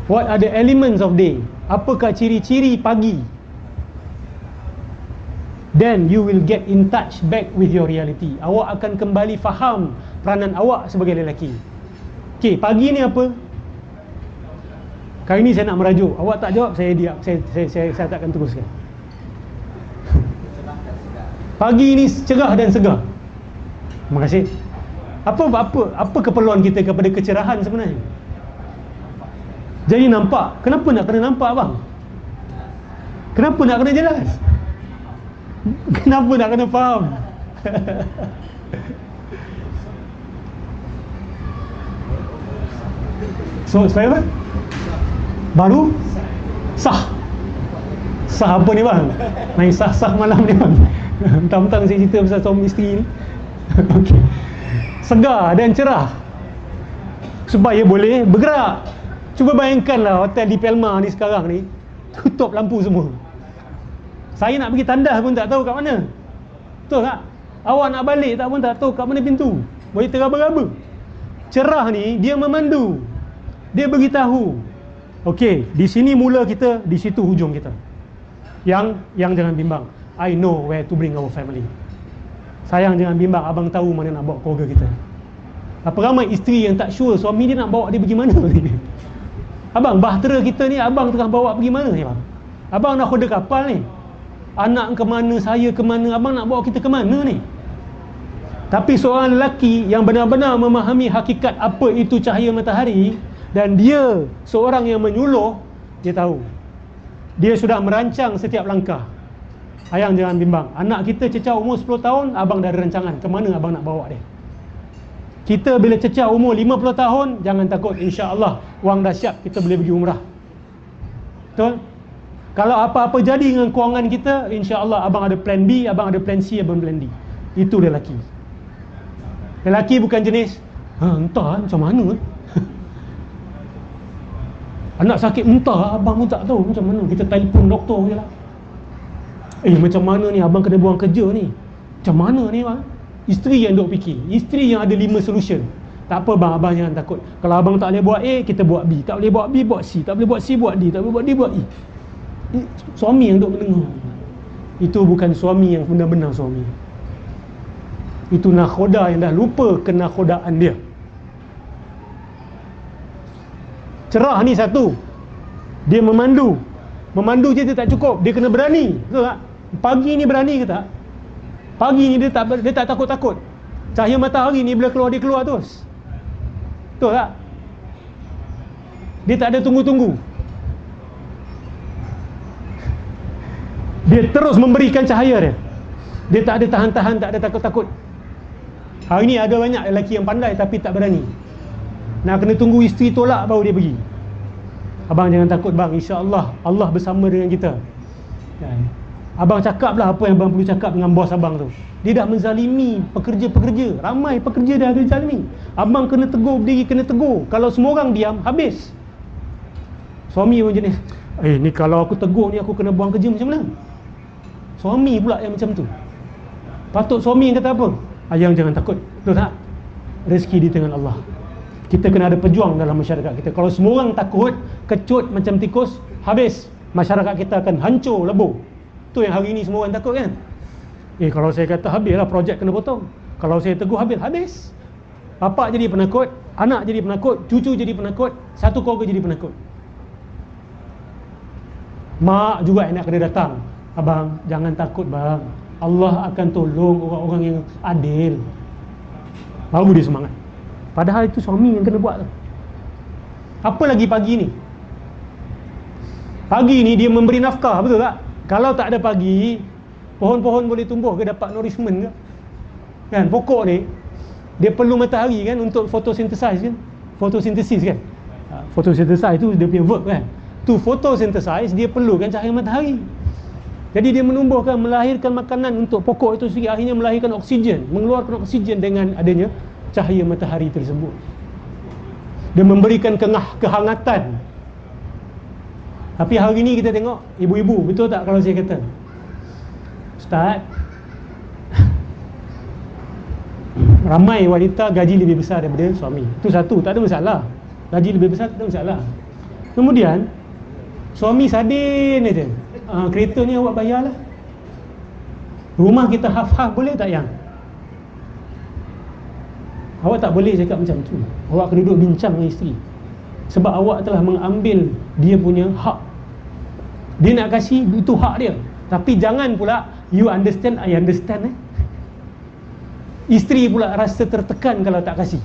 What are the elements of day? Apakah ciri-ciri pagi? Then you will get in touch back with your reality. Awak akan kembali faham peranan awak sebagai lelaki. Okey, pagi ni apa? Kali ni saya nak merajuk. Awak tak jawab, saya diam. Saya takkan teruskan. Pagi ni cerah dan segar. Terima kasih. Apa keperluan kita kepada kecerahan sebenarnya? Jadi nampak. Kenapa nak kena nampak, abang? Kenapa nak kena jelas? Kenapa nak kena faham? So, supaya apa? Baru? Sah. Sah apa ni, bang? Main sah-sah malam ni, bang. Mentang-mentang saya cerita pasal suami isteri ni. Okey. Segar dan cerah supaya boleh bergerak. Cuba bayangkanlah hotel di Palma ni sekarang ni tutup lampu semua. Saya nak pergi tandas pun tak tahu kat mana. Betul tak? Awak nak balik tak pun tak tahu kat mana pintu. Boleh teraba-raba. Cerah ni dia memandu. Dia beritahu. Okey, di sini mula kita, di situ hujung kita. Yang jangan bimbang. I know where to bring our family. Sayang jangan bimbang, abang tahu mana nak bawa keluarga kita. Apa ramai isteri yang tak sure suami dia nak bawa dia pergi mana ni. Abang, bahtera kita ni abang tengah bawa pergi mana ni, bang? Abang nak kode kapal ni. Anak ke mana, saya ke mana, abang nak bawa kita ke mana ni? Tapi seorang lelaki yang benar-benar memahami hakikat apa itu cahaya matahari, dan dia seorang yang menyuluh, dia tahu. Dia sudah merancang setiap langkah. Ayang jangan bimbang. Anak kita cecah umur 10 tahun, abang dah ada rancangan ke mana abang nak bawa dia. Kita bila cecah umur 50 tahun, jangan takut, insya-Allah wang dah siap, kita boleh pergi umrah. Betul? Kalau apa-apa jadi dengan kewangan kita, insya-Allah abang ada plan B, abang ada plan C, abang plan D. Itu lelaki. Lelaki bukan jenis entah macam mana. Anak sakit entah, abang pun tak tahu macam mana. Kita telefon doktor je lah. Macam mana ni abang kena buang kerja ni? Macam mana ni, bang? Isteri yang duk fikir. Isteri yang ada 5 solution. Tak apa bang, abang jangan takut. Kalau abang tak boleh buat A, kita buat B. Tak boleh buat B, buat C. Tak boleh buat C, buat D. Tak boleh buat D, buat E. Suami yang duk mendengar. Itu bukan suami yang benar-benar suami. Itu nakhoda yang dah lupa kenakhodaan dia. Cerah ni satu. Dia memandu. Memandu je dia tak cukup. Dia kena berani. Betul tak? Pagi ni berani ke tak? Pagi ni dia tak takut-takut. Cahaya matahari ni bila keluar, dia keluar terus. Betul tak? Dia tak ada tunggu-tunggu. Dia terus memberikan cahaya dia. Dia tak ada tahan-tahan, tak ada takut-takut. Hari ni ada banyak lelaki yang pandai tapi tak berani. Nak kena tunggu isteri tolak baru dia pergi. Abang jangan takut bang, insya-Allah Allah bersama dengan kita. Kan? Abang cakaplah apa yang abang perlu cakap dengan bos abang tu. Dia dah menzalimi pekerja-pekerja. Ramai pekerja dah ada zalimi. Abang kena tegur berdiri, kena tegur. Kalau semua orang diam, habis. Suami pun jenis, ni kalau aku tegur ni aku kena buang kerja macam mana? Suami pula yang macam tu. Patut suami yang kata apa? Ayang jangan takut. Betul tak? Rezeki di tangan Allah. Kita kena ada pejuang dalam masyarakat kita. Kalau semua orang takut, kecut macam tikus, habis. Masyarakat kita akan hancur, lebur. Tu yang hari ni semua orang takut kan? Kalau saya kata habislah, projek kena potong. Kalau saya tegur habis. Bapak jadi penakut, anak jadi penakut, cucu jadi penakut, satu keluarga jadi penakut. Mak juga yang nak kena datang. Abang, jangan takut bang. Allah akan tolong orang-orang yang adil. Baru dia semangat. Padahal itu suami yang kena buat tu. Apa lagi pagi ni? Pagi ni dia memberi nafkah, betul tak? Kalau tak ada pagi, pohon-pohon boleh tumbuh ke, dapat nourishment ke? Kan, pokok ni dia perlu matahari kan untuk photosynthesis kan? Photosynthesis kan? Photosynthesis itu dia punya verb kan? Tu photosynthesis dia perlukan cahaya matahari. Jadi dia menumbuhkan, melahirkan makanan untuk pokok itu sendiri, akhirnya melahirkan oksigen, mengeluarkan oksigen dengan adanya cahaya matahari tersebut. Dia memberikan kehangatan. Tapi hari ni kita tengok ibu-ibu, betul tak kalau saya kata, Ustaz, ramai wanita gaji lebih besar daripada suami. Itu satu, tak ada masalah. Gaji lebih besar tak ada masalah. Kemudian suami sadin aja. Kereta ni awak bayarlah. Rumah kita half-half boleh tak yang? Awak tak boleh cakap macam tu. Awak kena duduk bincang dengan isteri. Sebab awak telah mengambil dia punya hak. Dia nak kasih, itu hak dia. Tapi jangan pula you understand, I understand. Isteri pula rasa tertekan kalau tak kasih.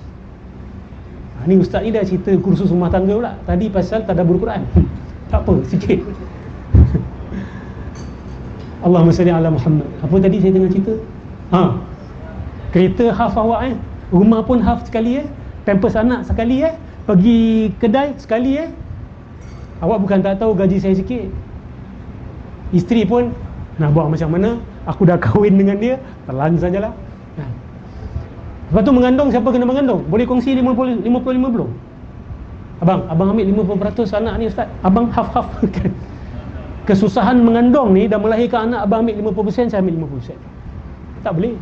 Ni ustaz ni dah cerita kursus rumah tangga pula. Tadi pasal tadabbur Quran. Tak apa, sikit. Allahumma salli ala Muhammad. Apa tadi saya tengah cerita? Kereta half awak rumah pun half sekali pampers anak sekali pergi kedai sekali awak bukan tak tahu gaji saya sikit. Isteri pun nak buat macam mana, aku dah kahwin dengan dia, telan sajalah. Lepas tu mengandung, siapa kena mengandung? Boleh kongsi 50-50? Abang ambil 50% anak ni ustaz. Abang half-half kan. Kesusahan mengandung ni dan melahirkan anak, abang ambil 50%, saya ambil 50%. Tak boleh.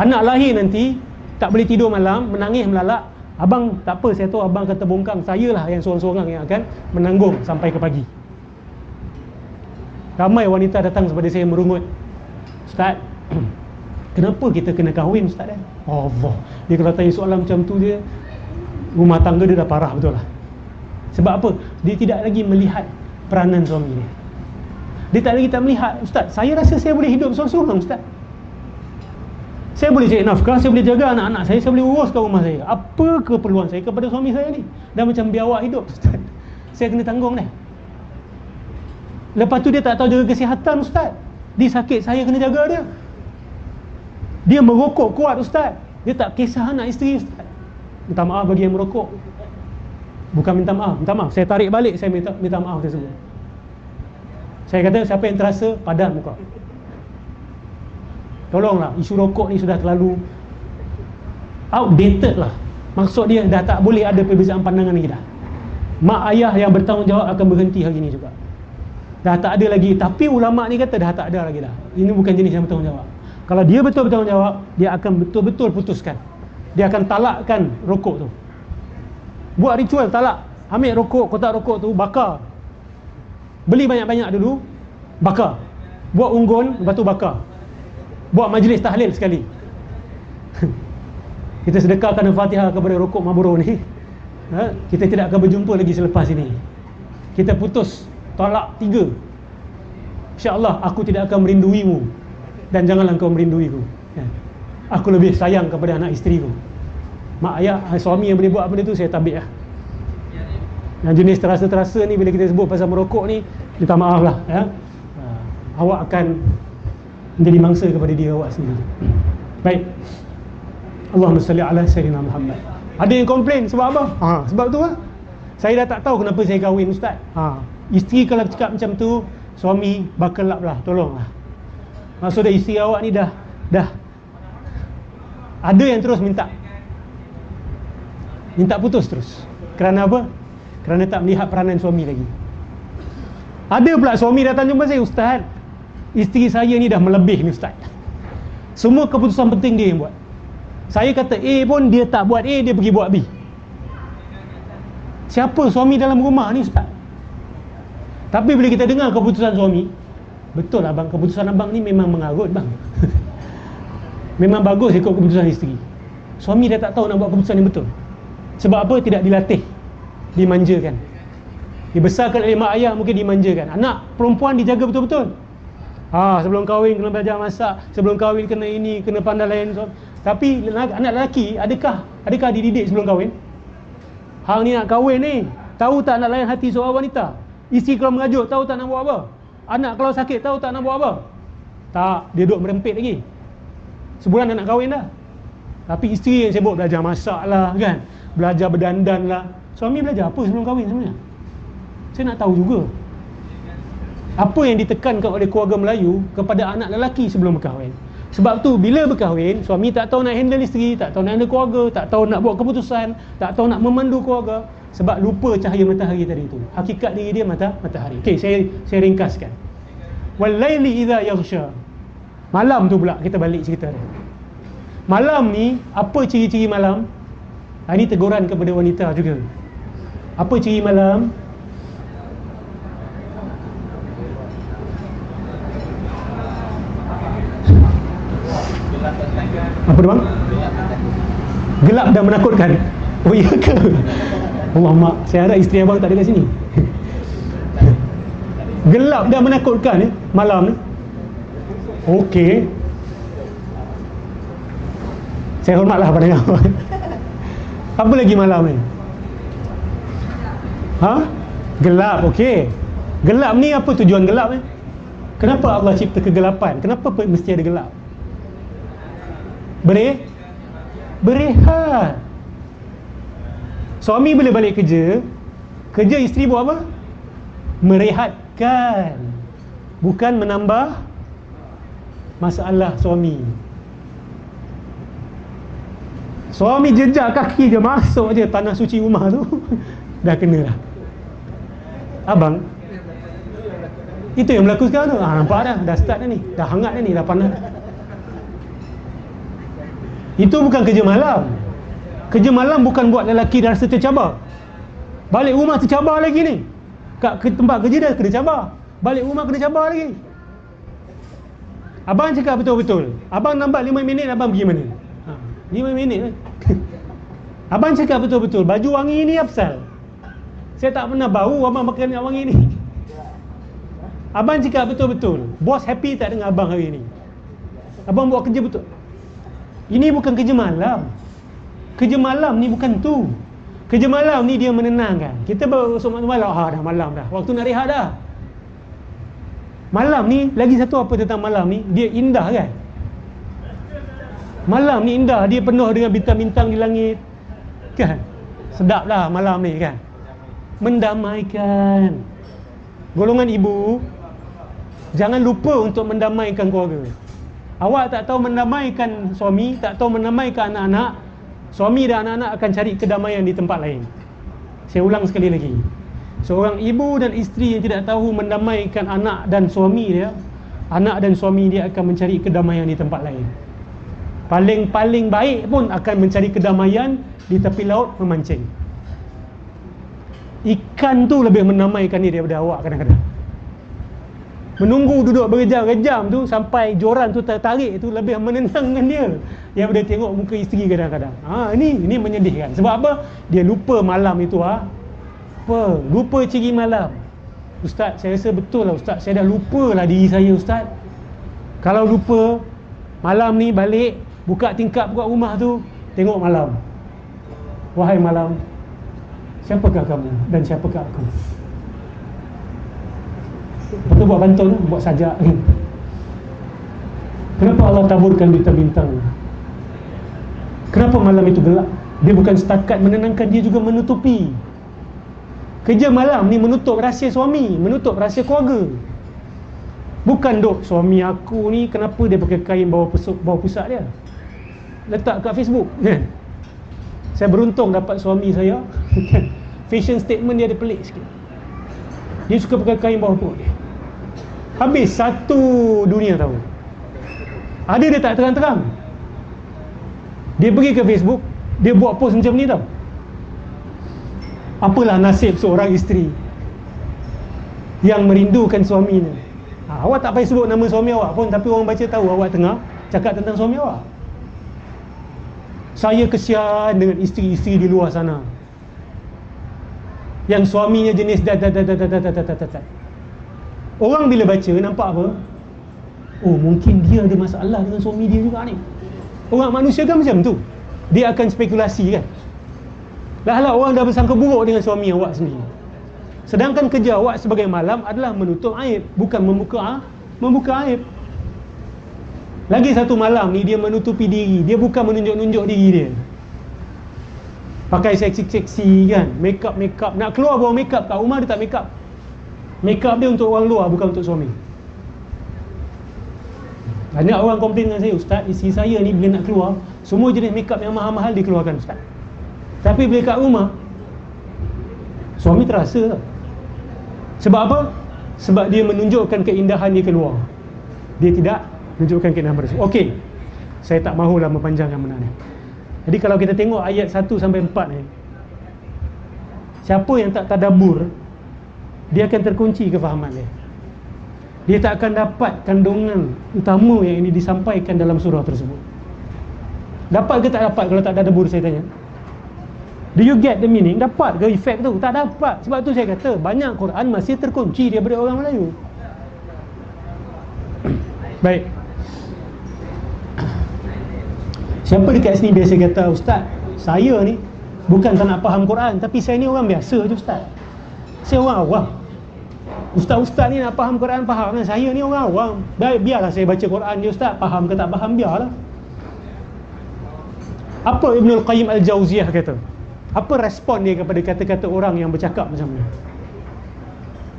Anak lahir nanti tak boleh tidur malam, menangis melalak. Abang tak apa, saya tahu abang akan terbongkang. Saya lah yang seorang-seorang yang akan menanggung sampai ke pagi. Ramai wanita datang kepada saya merungut, Ustaz, kenapa kita kena kahwin Ustaz Allah. Dia kalau tanya soalan macam tu, dia rumah tangga dia dah parah betul lah. Sebab apa? Dia tidak lagi melihat peranan suami dia. Dia tak lagi tak melihat, Ustaz, saya rasa saya boleh hidup seorang-seorang Ustaz. Saya boleh cari nafkah, saya boleh jaga anak-anak saya boleh uruskan rumah saya. Apa keperluan saya kepada suami saya ni? Dah macam biar awak hidup Ustaz. Saya kena tanggung dah. Lepas tu dia tak tahu jaga kesihatan Ustaz. Dia sakit, saya kena jaga dia. Dia merokok kuat Ustaz. Dia tak kisah anak isteri Ustaz. Minta maaf bagi yang merokok. Bukan minta maaf, saya tarik balik, saya minta maaf tersebut. Saya kata siapa yang terasa, padan muka. Tolonglah, isu rokok ni sudah terlalu outdated lah. Maksud dia dah tak boleh ada perbezaan pandangan lagi dah. Mak ayah yang bertanggungjawab akan berhenti hari ni juga. Dah tak ada lagi. Tapi ulama' ni kata dah tak ada lagi dah. Ini bukan jenis yang bertanggungjawab. Kalau dia betul bertanggungjawab, dia akan betul-betul putuskan. Dia akan talakkan rokok tu. Buat ritual talak. Ambil rokok, kotak rokok tu, bakar. Beli banyak-banyak dulu, bakar. Buat unggun, lepas tu bakar. Buat majlis tahlil sekali. Kita sedekahkan Al-Fatihah kepada rokok Marlboro ni. Kita tidak akan berjumpa lagi selepas ini. Kita putus, talak 3. InsyaAllah aku tidak akan merinduimu, dan janganlah kau merinduiku. Aku lebih sayang kepada anak isteriku. Mak ayah, suami yang boleh buat benda tu, saya tabik lah. Yang jenis terasa-terasa ni, bila kita sebut pasal merokok ni, minta maaf lah awak akan menjadi mangsa kepada diri awak sendiri. Baik. Allahumma salli ala sayyidina Muhammad. Ada yang komplain sebab apa? Sebab tu lah. Saya dah tak tahu kenapa saya kahwin, ustaz. Isteri kalau cakap macam tu, suami buckle up lah, tolonglah. Maksudnya isteri awak ni dah ada yang terus minta putus terus. Kerana apa? Kerana tak melihat peranan suami lagi. Ada pula suami datang jumpa saya, ustaz, isteri saya ni dah melebih ni ustaz. Semua keputusan penting dia yang buat. Saya kata A pun dia tak buat A, dia pergi buat B. Siapa suami dalam rumah ni ustaz? Tapi bila kita dengar keputusan suami, betul abang, keputusan abang ni memang mengarut bang. Memang bagus ikut keputusan isteri. Suami dah tak tahu nak buat keputusan yang betul. Sebab apa? Tidak dilatih, dimanjakan. Dibesarkan oleh mak ayah, mungkin dimanjakan. Anak perempuan dijaga betul-betul. Sebelum kahwin kena belajar masak, sebelum kahwin kena ini, kena pandai layan. Tapi anak lelaki, adakah dididik sebelum kahwin? Hang ni nak kahwin ni, tahu tak nak layan hati seorang wanita? Isteri kalau mengajuk, tahu tak nak buat apa? Anak kalau sakit, tahu tak nak buat apa? Tak, dia duduk merempit lagi. Sebulan dah nak kahwin dah. Tapi isteri yang sibuk belajar masak lah kan, belajar berdandan lah. Suami belajar apa sebelum kahwin sebenarnya? Saya nak tahu juga. Apa yang ditekankan oleh keluarga Melayu kepada anak lelaki sebelum berkahwin. Sebab tu bila berkahwin, suami tak tahu nak handle isteri, tak tahu nak handle keluarga, tak tahu nak buat keputusan, tak tahu nak memandu keluarga. Sebab lupa cahaya matahari tadi tu. Hakikat diri dia matahari. Okey, saya ringkaskan. Wal laili idza yaghsha. Malam tu pula kita balik cerita dia. Malam ni, apa ciri-ciri malam? Ini teguran kepada wanita juga. Apa ciri malam? Apa dia bang? Gelap dan menakutkan. Oh iya ke? Allah mak, saya harap isteri abang tak ada kat sini. Gelap dan menakutkan ni malam ni. Okey. Saya hormatlah pada abang. Apa lagi malam ni? Gelap, okey. Gelap ni apa tujuan gelap ni? Kenapa Allah cipta kegelapan? Kenapa mesti ada gelap? Berehat. Suami bila balik kerja isteri buat apa? Merehatkan, bukan menambah masalah suami. Suami jejak kaki je, masuk je tanah suci rumah tu dah kena dah. Abang, itu yang berlaku sekarang tu. Nampak dah start dah ni, dah hangat dah ni, dah panas. Itu bukan kerja malam. Kerja malam bukan buat lelaki dah rasa tercabar. Balik rumah tercabar lagi ni. Kat tempat kerja dah kena cabar, balik rumah kena cabar lagi. Abang cakap betul-betul. Abang nampak 5 minit, abang pergi mana? 5 minit lah. Abang cakap betul-betul. Baju wangi ni apa pasal? Saya tak pernah bau abang pakai minyak wangi ni. Abang cakap betul-betul. Bos happy tak dengan abang hari ni? Abang buat kerja betul. Ini bukan kerja malam. Kerja malam ni bukan tu. Kerja malam ni dia menenangkan. Kita baru masuk malam, dah malam dah, waktu nak rehat dah. Malam ni, lagi satu apa tentang malam ni, dia indah kan. Malam ni indah, dia penuh dengan bintang-bintang di langit kan. Sedap lah malam ni kan. Mendamaikan. Golongan ibu, jangan lupa untuk mendamaikan keluarga. Awak tak tahu mendamaikan suami, tak tahu mendamaikan anak-anak, suami dan anak-anak akan cari kedamaian di tempat lain. Saya ulang sekali lagi. Seorang ibu dan isteri yang tidak tahu mendamaikan anak dan suami dia, anak dan suami dia akan mencari kedamaian di tempat lain. Paling baik pun akan mencari kedamaian di tepi laut memancing. Ikan tu lebih mendamaikan dia daripada awak kadang-kadang. Menunggu duduk berjam-jam tu sampai joran tu tertarik tu lebih menenangkan dia daripada tengok muka isteri kadang-kadang. Ini menyedihkan. Sebab apa? Dia lupa malam itu. Lupa ciri malam. Ustaz, saya rasa betul lah Ustaz. Saya dah lupa lah diri saya Ustaz. Kalau lupa, malam ni balik, buka tingkap, buka rumah tu, tengok malam. Wahai malam, siapakah kamu dan siapakah aku? Lepas tu buat pantun, buat sajak. Kenapa Allah taburkan bintang-bintang? Kenapa malam itu gelap? Dia bukan setakat menenangkan, dia juga menutupi. Kerja malam ni menutup rahsia suami, menutup rahsia keluarga. Bukan dok, suami aku ni kenapa dia pakai kain bawah pusat dia, letak kat Facebook kan? Saya beruntung dapat suami saya fashion statement dia ada pelik sikit. Dia suka pakai kain bawah perut dia. Habis satu dunia tahu. Ada dia tak terang-terang, dia pergi ke Facebook, dia buat post macam ni tau. Apalah nasib seorang isteri yang merindukan suaminya. Awak tak payah sebut nama suami awak pun, tapi orang baca tahu awak tengah cakap tentang suami awak. Saya kesian dengan isteri-isteri di luar sana yang suaminya jenis dat. Orang bila baca nampak apa? Oh, mungkin dia ada masalah dengan suami dia juga ni. Orang manusia kan macam tu, dia akan spekulasi kan. Lah orang dah bersangka buruk dengan suami awak sendiri. Sedangkan kerja awak sebagai malam adalah menutup aib, bukan membuka aib. Lagi satu malam ni dia menutupi diri, dia bukan menunjuk-nunjuk diri dia. Pakai seksi-seksi kan, make up. Nak keluar bawa make up, kat rumah dia tak make up. Make up dia untuk orang luar, bukan untuk suami. Banyak orang komplain dengan saya, Ustaz, isteri saya ni bila nak keluar, semua jenis make up yang mahal-mahal dikeluarkan Ustaz. Tapi bila kat rumah, suami terasa tak? Sebab apa? Sebab dia menunjukkan keindahan dia keluar, dia tidak menunjukkan keindahan bersih. Okey, saya tak mahulah mempanjangkan benda ni. Jadi kalau kita tengok ayat 1 sampai 4 ni, siapa yang tak tadabbur, dia akan terkunci kefahaman dia. Dia tak akan dapat kandungan utama yang ini disampaikan dalam surah tersebut. Dapat ke tak dapat kalau tak tadabbur, saya tanya? Do you get the meaning? Dapat ke efek tu? Tak dapat. Sebab tu saya kata banyak Quran masih terkunci daripada orang Melayu. Baik. Siapa dekat sini biasa kata, Ustaz, saya ni bukan tak nak faham Quran, tapi saya ni orang biasa je Ustaz. Saya orang awam. Ustaz-ustaz ni nak faham Quran, faham kan? Saya ni orang awam. Biarlah saya baca Quran je Ustaz, faham ke tak faham biarlah. Apa Ibnul Qayyim Al-Jauziyah kata? Apa respon dia kepada kata-kata orang yang bercakap macam ni?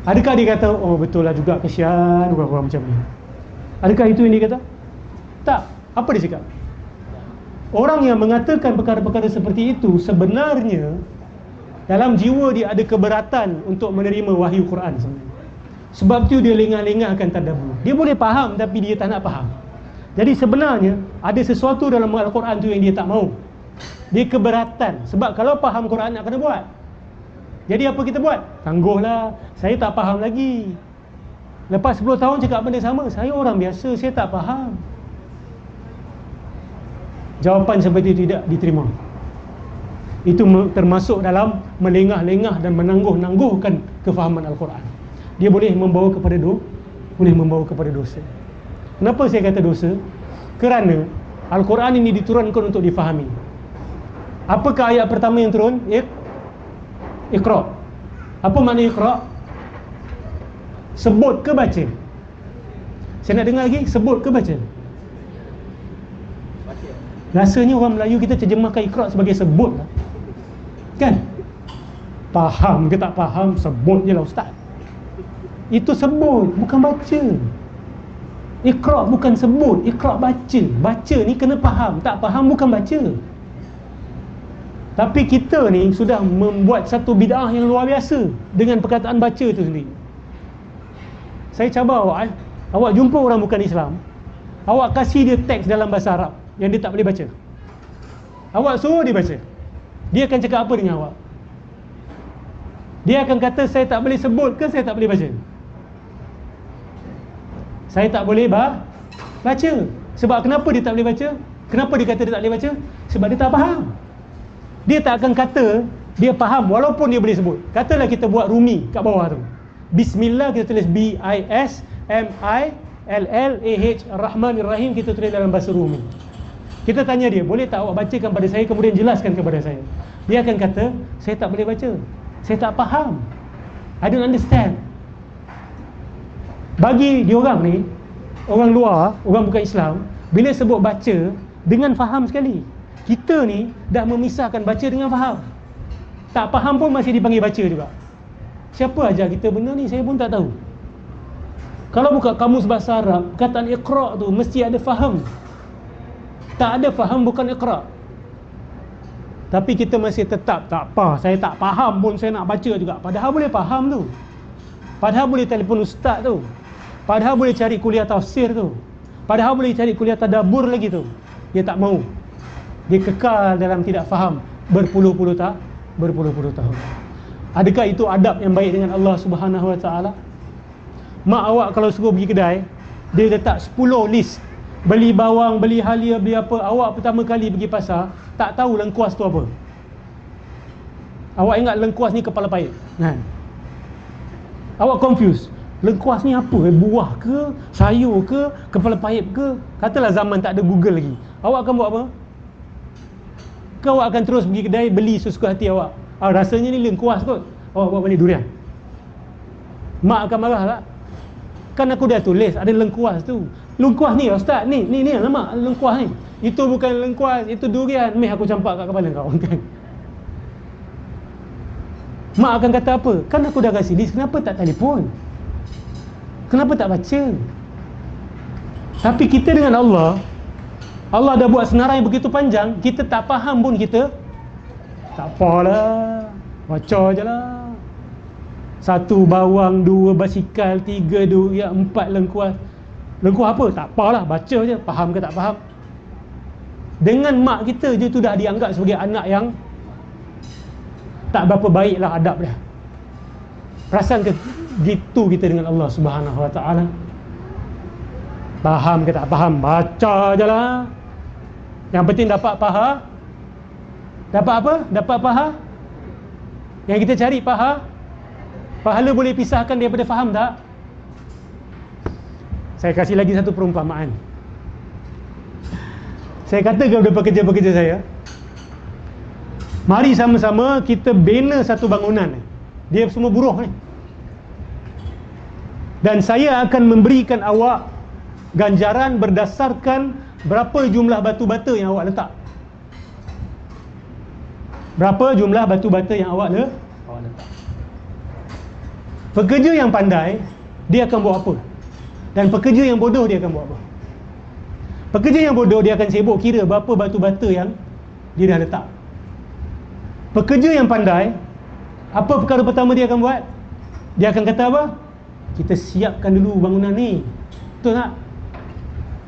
Adakah dia kata, oh betul lah juga, kesian orang-orang macam ni? Adakah itu yang dia kata? Tak. Apa dia cakap? Orang yang mengatakan perkara-perkara seperti itu sebenarnya dalam jiwa dia ada keberatan untuk menerima wahyu Quran sebenarnya. Sebab tu dia lengah-lengahkan tadabbur. Dia boleh faham tapi dia tak nak faham. Jadi sebenarnya ada sesuatu dalam Al-Quran tu yang dia tak mahu. Dia keberatan. Sebab kalau faham Quran nak kena buat. Jadi apa kita buat? Tangguhlah, saya tak faham lagi. Lepas 10 tahun cakap benda sama, saya orang biasa, saya tak faham. Jawapan seperti itu tidak diterima. Itu termasuk dalam melengah-lengah dan menangguh-nangguhkan kefahaman Al-Quran. Dia boleh membawa kepada dosa. Kenapa saya kata dosa? Kerana Al-Quran ini diturunkan untuk difahami. Apakah ayat pertama yang turun? Iqra. Apa makna Iqra? Sebut ke baca? Saya nak dengar lagi, sebut ke baca? Rasanya orang Melayu kita terjemahkan Iqra sebagai sebut lah. Kan? Faham ke tak faham, sebut je lah Ustaz. Itu sebut, bukan baca. Iqra bukan sebut, Iqra baca. Baca ni kena faham, tak faham bukan baca. Tapi kita ni sudah membuat satu bid'ah yang luar biasa dengan perkataan baca tu sendiri. Saya cabar awak, awak jumpa orang bukan Islam, awak kasih dia teks dalam bahasa Arab yang dia tak boleh baca. Awak suruh dia baca, dia akan cakap apa dengan awak? Dia akan kata, saya tak boleh sebut ke saya tak boleh baca? Saya tak boleh baca. Sebab kenapa dia tak boleh baca? Kenapa dia kata dia tak boleh baca? Sebab dia tak faham. Dia tak akan kata dia faham walaupun dia boleh sebut. Katalah kita buat Rumi kat bawah tu, Bismillah kita tulis B-I-S-M-I-L-L-A-H, Ar-Rahmanir-Rahim kita tulis dalam bahasa Rumi. Kita tanya dia, boleh tak awak bacakan pada saya, kemudian jelaskan kepada saya? Dia akan kata, saya tak boleh baca, saya tak faham, I don't understand. Bagi diorang ni, orang luar, orang bukan Islam, bila sebut baca, dengan faham sekali. Kita ni dah memisahkan baca dengan faham. Tak faham pun masih dipanggil baca juga. Siapa ajar kita benda ni? Saya pun tak tahu. Kalau buka kamus bahasa Arab, kataan iqra' tu mesti ada faham. Tak ada faham bukan iqra'. Tapi kita masih tetap tak apa, saya tak faham pun saya nak baca juga. Padahal boleh faham tu. Padahal boleh telefon ustaz tu. Padahal boleh cari kuliah tafsir tu. Padahal boleh cari kuliah tadabbur lagi tu. Dia tak mau. Dia kekal dalam tidak faham berpuluh-puluh tahun. Adakah itu adab yang baik dengan Allah Subhanahu Wa Taala? Mak awak kalau suruh pergi kedai, dia letak 10 list. Beli bawang, beli halia, beli apa. Awak pertama kali pergi pasar, tak tahu lengkuas tu apa. Awak ingat lengkuas ni kepala paip kan? Awak confused. Lengkuas ni apa? Buah ke? Sayur ke? Kepala paip ke? Katalah zaman tak ada Google lagi. Awak akan buat apa? Kau akan terus pergi kedai, beli sesuka hati awak. Rasanya ni lengkuas kot. Awak buat balik durian. Mak akan marah tak? Kan aku dah tulis ada lengkuas tu. Lengkuas ni ustaz, ni alamak lengkuas ni. Itu bukan lengkuas, itu durian. Meh aku campak kat kepala kau kan. Mak akan kata apa? Kan aku dah kasi list, kenapa tak telefon? Kenapa tak baca? Tapi kita dengan Allah dah buat senarai begitu panjang, kita tak faham pun kita tak apalah, baca je lah. 1 bawang, 2 basikal, 3 durian, 4 lengkuas. Lengkuas apa? Tak apalah, baca je. Faham ke tak faham? Dengan mak kita je tu dah dianggap sebagai anak yang tak berapa baiklah adab dia. Perasan ke gitu kita dengan Allah Subhanahu Wa Taala? Faham ke tak faham? Baca je lah. Yang penting dapat paha. Dapat apa? Dapat paha. Yang kita cari paha. Pahala boleh pisahkan daripada faham tak? Saya kasih lagi satu perumpamaan. Saya kata kepada pekerja-pekerja saya, mari sama-sama kita bina satu bangunan. Dia semua buruh ni. Dan saya akan memberikan awak ganjaran berdasarkan berapa jumlah batu bata yang awak letak. Berapa jumlah batu bata yang awak letak. Pekerja yang pandai, dia akan buat apa? Dan pekerja yang bodoh, dia akan buat apa? Pekerja yang bodoh, dia akan sibuk kira berapa batu bata yang dia dah letak. Pekerja yang pandai, apa perkara pertama dia akan buat? Dia akan kata apa? Kita siapkan dulu bangunan ni. Betul tak?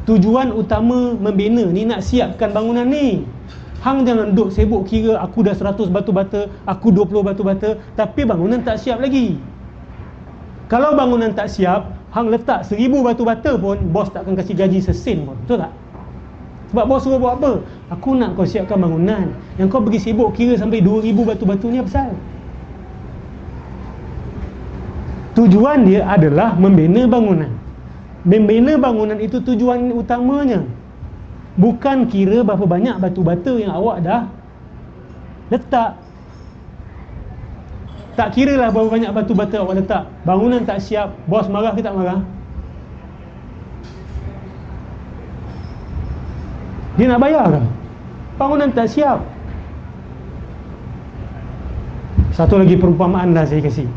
Tujuan utama membina ni nak siapkan bangunan ni. Hang jangan duk sibuk kira aku dah 100 batu bata, aku 20 batu bata, tapi bangunan tak siap lagi. Kalau bangunan tak siap, hang letak 1000 batu bata pun bos tak akan kasih gaji sesen pun. Betul tak? Sebab bos suruh buat apa? Aku nak kau siapkan bangunan. Yang kau pergi sibuk kira sampai 2000 batu-batu ni apa pasal? Tujuan dia adalah membina bangunan. Membina bangunan itu tujuan utamanya. Bukan kira berapa banyak batu bata yang awak dah letak. Tak kira lah berapa banyak batu bata awak letak. Bangunan tak siap, bos marah ke tak marah? Dia nak bayar ke? Bangunan tak siap. Satu lagi perumpamaan lah saya kasih.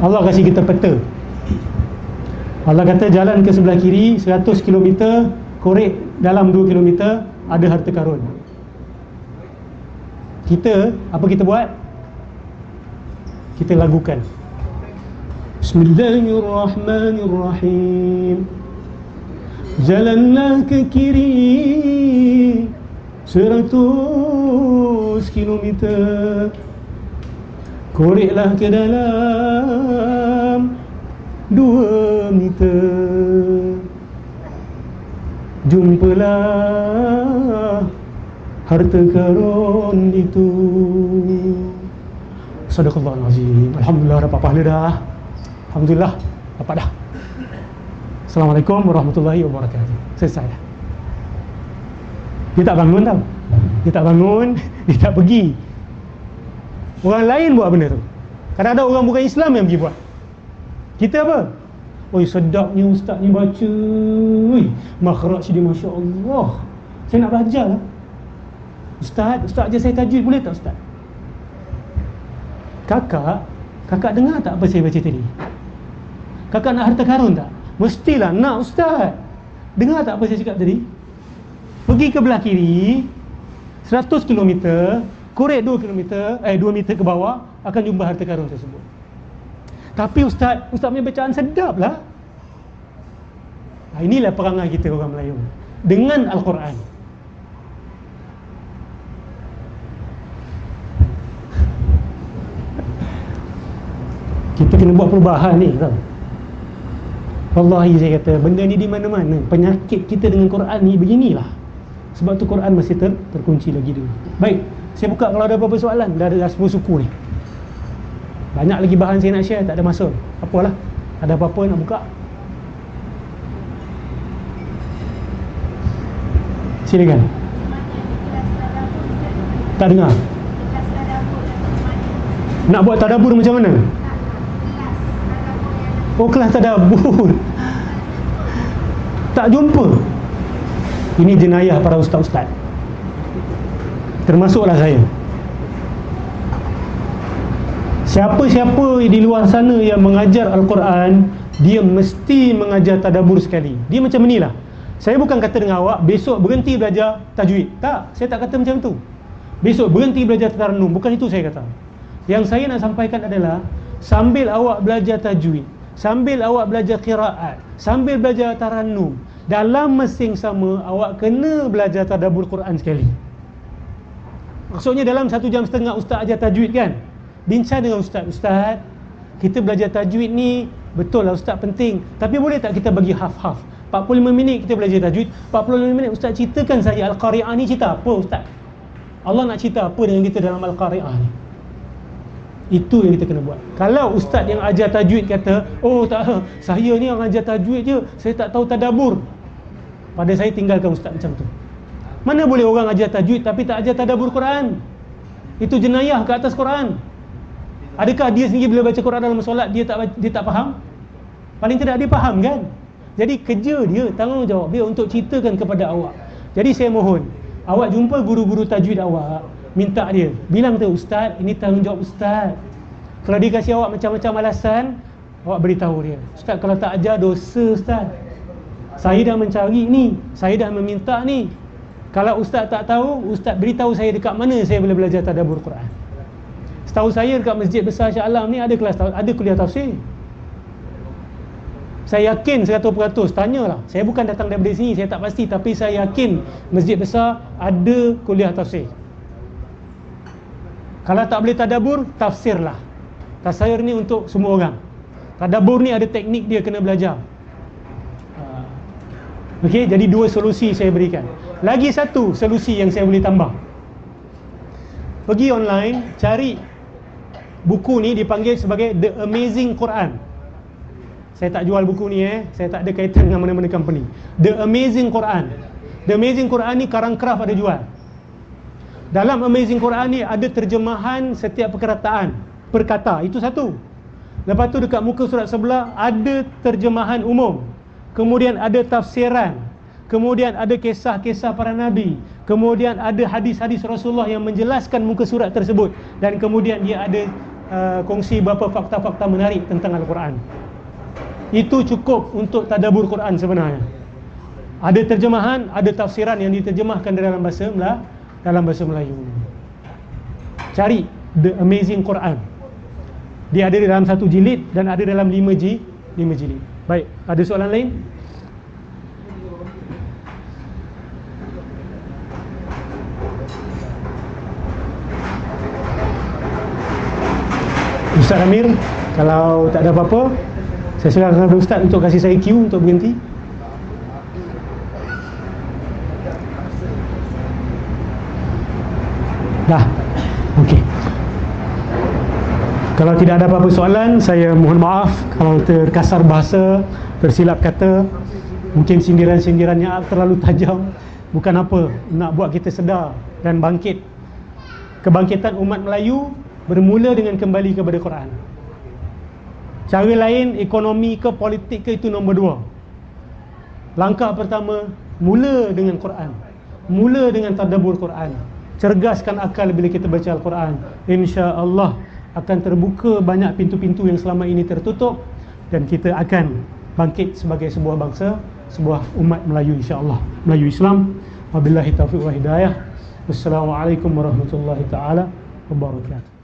Allah kasih kita peta. Allah kata jalan ke sebelah kiri 100 km, korek dalam 2 km, ada harta karun. Kita, apa kita buat? Kita lagukan Bismillahirrahmanirrahim. Jalanlah ke kiri 100 km, koreklah ke dalam 2 meter, jumpalah harta karun itu. Sadaqallahul azim. Alhamdulillah dapat pahala dah. Alhamdulillah dapat dah. Assalamualaikum warahmatullahi wabarakatuh. Selesai dah. Dia tak bangun tau. Dia tak bangun, dia tak pergi. Orang lain buat benda tu. Kadang-kadang orang bukan Islam yang pergi buat. Kita apa? Oi, sedapnya ustaz ni baca. Oi, makhraj dia Masya Allah. Saya nak belajar lah. Ustaz je saya tajwid, boleh tak ustaz? Kakak dengar tak apa saya baca tadi? Kakak nak harta karun tak? Mestilah nak ustaz. Dengar tak apa saya cakap tadi? Pergi ke belah kiri 100 km, korek 2 meter ke bawah, akan jumpa harta karun tersebut. Tapi ustaz punya bacaan sedap lah. Inilah perangai kita orang Melayu dengan Al-Quran. Kita kena buat perubahan ni, tahu. Wallahi saya kata benda ni di mana-mana. Penyakit kita dengan Quran ni beginilah. Sebab tu Quran masih terkunci lagi dulu. Baik, saya buka kalau ada apa-apa soalan. Dah 10 suku ni. Banyak lagi bahan saya nak share, tak ada masa. Apalah, ada apa-apa nak buka, silakan. Tak dengar. Nak buat tadabbur macam mana? Oh, kelas tadabbur. Tak jumpa. Ini jenayah para ustaz-ustaz, termasuklah saya. Siapa-siapa di luar sana yang mengajar Al-Quran, dia mesti mengajar tadabbur sekali. Dia macam inilah. Saya bukan kata dengan awak besok berhenti belajar tajwid. Tak, saya tak kata macam tu. Besok berhenti belajar tarannum, bukan itu saya kata. Yang saya nak sampaikan adalah sambil awak belajar tajwid, sambil awak belajar qiraat, sambil belajar tarannum, dalam masa yang sama awak kena belajar tadabbur Quran sekali. Maksudnya dalam 1 jam setengah ustaz ajar tajwid kan, bincang dengan ustaz, kita belajar tajwid ni betul lah ustaz penting, tapi boleh tak kita bagi half-half? 45 minit kita belajar tajwid, 45 minit ustaz ceritakan saya Al-Qari'ah ni cerita apa ustaz? Allah nak cerita apa dengan kita dalam Al-Qari'ah ni? Itu yang kita kena buat. Kalau ustaz yang ajar tajwid kata, oh tak, saya ni yang ajar tajwid je, saya tak tahu tadabbur, pada saya tinggalkan ustaz macam tu. Mana boleh orang ajar tajwid tapi tak ajar tadabbur Quran? Itu jenayah ke atas Quran. Adakah dia sendiri bila baca Quran dalam solat dia tak faham? Paling tidak dia faham kan? Jadi kerja dia, tanggungjawab dia untuk ceritakan kepada awak. Jadi saya mohon, awak jumpa guru-guru tajwid awak, minta dia, bilang tu, ustaz, ini tanggungjawab ustaz. Kalau dia kasih awak macam-macam alasan, awak beritahu dia, ustaz kalau tak ajar dosa ustaz. Saya dah mencari ni, saya dah meminta ni. Kalau ustaz tak tahu, ustaz beritahu saya dekat mana saya boleh belajar tadabbur Quran. Setahu saya dekat Masjid Besar Shah Alam ni ada kelas, ada kuliah tafsir. Saya yakin 100%, tanyalah. Saya bukan datang daripada sini, saya tak pasti, tapi saya yakin Masjid Besar ada kuliah tafsir. Kalau tak boleh tadabbur, tafsirlah. Tafsir ni untuk semua orang. Tadabbur ni ada teknik dia kena belajar. Okey, jadi 2 solusi saya berikan. Lagi satu solusi yang saya boleh tambah. Pergi online, cari buku ni, dipanggil sebagai The Amazing Quran. Saya tak jual buku ni saya tak ada kaitan dengan mana-mana company. The Amazing Quran. The Amazing Quran ni Karang Craft ada jual. Dalam Amazing Quran ni ada terjemahan setiap perkata, itu satu. Lepas tu dekat muka surat sebelah ada terjemahan umum, kemudian ada tafsiran, kemudian ada kisah-kisah para nabi, kemudian ada hadis-hadis Rasulullah yang menjelaskan muka surat tersebut, dan kemudian dia ada kongsi beberapa fakta-fakta menarik tentang Al-Quran. Itu cukup untuk tadabbur Quran sebenarnya. Ada terjemahan, ada tafsiran yang diterjemahkan dalam bahasa Melayu. Cari The Amazing Quran. Dia ada dalam 1 jilid dan ada dalam 5 jilid. Baik, ada soalan lain? Ustaz Amir, kalau tak ada apa-apa, saya serahkan kepada Ustaz untuk kasih saya cue untuk berhenti. Dah, okey. Kalau tidak ada apa-apa soalan, saya mohon maaf kalau terkasar bahasa, tersilap kata, mungkin sindiran-sindirannya terlalu tajam. Bukan apa, nak buat kita sedar dan bangkit. Kebangkitan umat Melayu bermula dengan kembali kepada Quran. Cara lain, ekonomi ke politik ke, itu nombor 2. Langkah pertama, mula dengan Quran, mula dengan tadabbur Quran. Cergaskan akal bila kita baca Al-Quran. InsyaAllah akan terbuka banyak pintu-pintu yang selama ini tertutup, dan kita akan bangkit sebagai sebuah bangsa, sebuah umat Melayu, insyaAllah, Melayu Islam. Wabillahi taufiq wa hidayah. Wassalamualaikum warahmatullahi taala wabarakatuh.